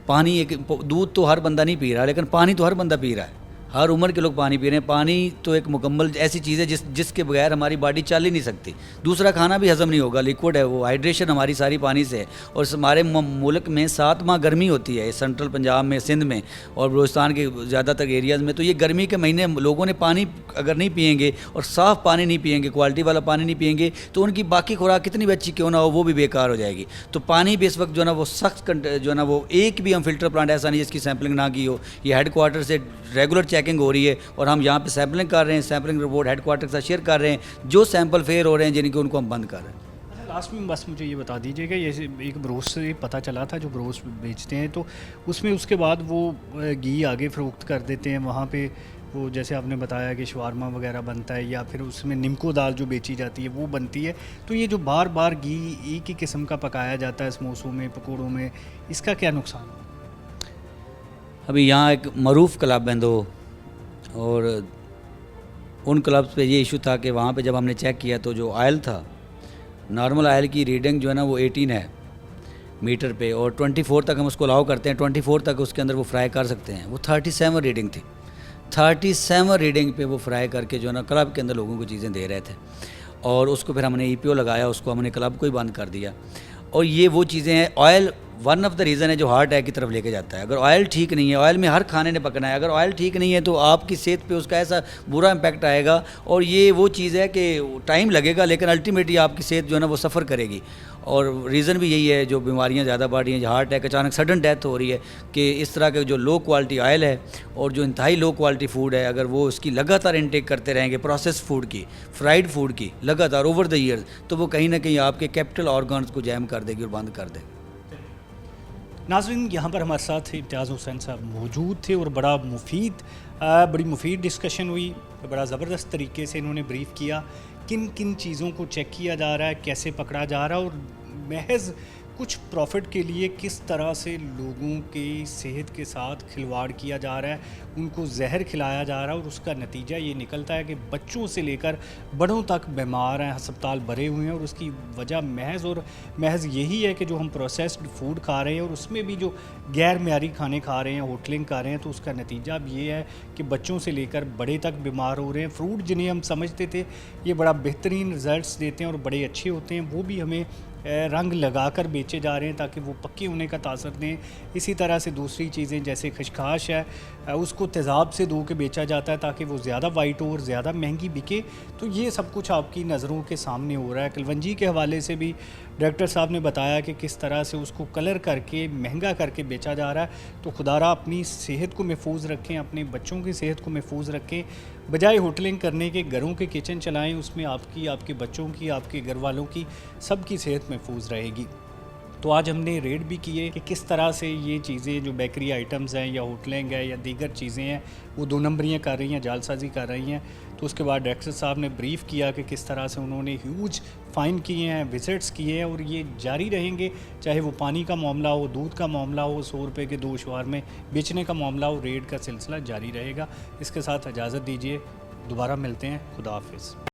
पानी एक दूध तो हर बंदा नहीं पी रहा, लेकिन पानी तो हर बंदा पी रहा है। हर उम्र के लोग पानी पी रहे हैं। पानी तो एक मुकम्मल ऐसी चीज़ है जिसके बगैर हमारी बॉडी चल ही नहीं सकती। दूसरा खाना भी हज़म नहीं होगा, लिक्विड है वो, हाइड्रेशन हमारी सारी पानी से है। और हमारे मुल्क में 7 माह गर्मी होती है, सेंट्रल पंजाब में, सिंध में और बलूचिस्तान के ज़्यादातर एरियाज़ में। तो ये गर्मी के महीने लोगों ने पानी अगर नहीं पिएंगे और साफ़ पानी नहीं पिएंगे, क्वालिटी वाला पानी नहीं पिएंगे, तो उनकी बाकी खुराक कितनी भी अच्छी क्यों ना हो वो भी बेकार हो जाएगी। तो पानी भी इस वक्त जो है ना वो सख्त जो है ना वो एक भी हम फिल्टर प्लांट ऐसा नहीं जिसकी सैम्पलिंग ना की हो। ये हेडक्वार्टर से रेगुलर चेकिंग हो रही है और हम यहाँ पे सैम्पलिंग कर रहे हैं, सैम्पलिंग रिपोर्ट हेडक्वार्टर के साथ शेयर कर रहे हैं। जो सैंपल फेयर हो रहे हैं जिनके उनको हम बंद कर रहे हैं।
अच्छा, लास्ट में बस मुझे ये बता दीजिएगा, ये एक ब्रोस से पता चला था जो ब्रोस बेचते हैं, तो उसमें उसके बाद वो घी आगे फ़रोख्त कर देते हैं वहाँ पे। वो जैसे आपने बताया कि शवारमा वगैरह बनता है या फिर उसमें निम्को दाल जो बेची जाती है वो बनती है। तो ये जो बार बार घी एक ही किस्म का पकाया जाता है समोसों में, पकौड़ों में, इसका क्या नुकसान है?
अभी यहाँ एक मरूफ क्लब है 2 और उन क्लब्स पे ये इशू था कि वहाँ पे जब हमने चेक किया तो जो ऑयल था, नॉर्मल ऑयल की रीडिंग जो है ना वो 18 है मीटर पे और 24 तक हम उसको अलाउ करते हैं, 24 तक उसके अंदर वो फ्राई कर सकते हैं। वो 37 रीडिंग थी, 37 रीडिंग पे वो फ्राई करके जो है ना क्लब के अंदर लोगों को चीज़ें दे रहे थे। और उसको फिर हमने EPO लगाया, उसको हमने क्लब को ही बंद कर दिया। और ये वो चीज़ें हैं, oil one of the reason है जो हार्ट अटैक की तरफ लेके जाता है। अगर ऑयल ठीक नहीं है, ऑयल में हर खाने ने पकना है, अगर ऑयल ठीक नहीं है तो आपकी सेहत पे उसका ऐसा बुरा इम्पैक्ट आएगा। और ये वो चीज़ है कि टाइम लगेगा लेकिन अल्टीमेटली आपकी सेहत जो है ना वो सफ़र करेगी। और रीज़न भी यही है, जो बीमारियां ज़्यादा बढ़ रही हैं, हार्ट अटैक, अचानक सडन डेथ हो रही है, कि इस तरह के जो लो क्वालिटी ऑयल है और जो इंतहाई लो क्वालिटी फूड है, अगर वो उसकी लगातार इनटेक करते रहेंगे, प्रोसेस फूड की, फ्राइड फूड की लगातार ओवर द ईयर्स, तो वो कहीं ना कहीं आपके कैपिटल ऑर्गन्स को जैम कर देगी और बंद कर देगी।
नाज़रीन, यहाँ पर हमारे साथ इम्तियाज़ हुसैन साहब मौजूद थे और बड़ी मुफीद डिस्कशन हुई। बड़ा ज़बरदस्त तरीके से इन्होंने ब्रीफ़ किया किन किन चीज़ों को चेक किया जा रहा है, कैसे पकड़ा जा रहा है और महज कुछ प्रॉफिट के लिए किस तरह से लोगों की सेहत के साथ खिलवाड़ किया जा रहा है, उनको जहर खिलाया जा रहा है और उसका नतीजा ये निकलता है कि बच्चों से लेकर बड़ों तक बीमार हैं, अस्पताल भरे हुए हैं। और उसकी वजह महज यही है कि जो हम प्रोसेस्ड फूड खा रहे हैं और उसमें भी जो गैर मियारी खाने खा रहे हैं, होटलिंग कर रहे हैं, तो उसका नतीजा अब ये है कि बच्चों से लेकर बड़े तक बीमार हो रहे हैं। फ्रूट जिन्हें हम समझते थे ये बड़ा बेहतरीन रिज़ल्ट्स देते हैं और बड़े अच्छे होते हैं, वो भी हमें रंग लगाकर बेचे जा रहे हैं ताकि वो पक्के होने का तासर दें। इसी तरह से दूसरी चीज़ें जैसे खशखाश है, उसको तेज़ाब से धो के बेचा जाता है ताकि वो ज़्यादा वाइट हो और ज़्यादा महंगी बिके। तो ये सब कुछ आपकी नज़रों के सामने हो रहा है। कलवंजी के हवाले से भी डायरेक्टर साहब ने बताया कि किस तरह से उसको कलर करके महंगा करके बेचा जा रहा है। तो खुदारा अपनी सेहत को महफूज रखें, अपने बच्चों की सेहत को महफूज रखें, बजाय होटलिंग करने के घरों के किचन चलाएं, उसमें आपकी, आपके बच्चों की, आपके घर वालों की, सबकी सेहत महफूज रहेगी। तो आज हमने रेड भी किए कि किस तरह से ये चीज़ें जो बेकरी आइटम्स हैं या होटलिंग है या दीगर चीज़ें हैं वो 2 नंबरियाँ कर रही हैं, जालसाजी कर रही हैं। तो उसके बाद डायरेक्टर साहब ने ब्रीफ़ किया कि किस तरह से उन्होंने ह्यूज फ़ाइन किए हैं, विज़िट्स किए हैं और ये जारी रहेंगे, चाहे वो पानी का मामला हो, दूध का मामला हो, 100 रुपये के 2 शवारमे बेचने का मामला हो, रेड का सिलसिला जारी रहेगा। इसके साथ इजाज़त दीजिए, दोबारा मिलते हैं, खुदा हाफिज़।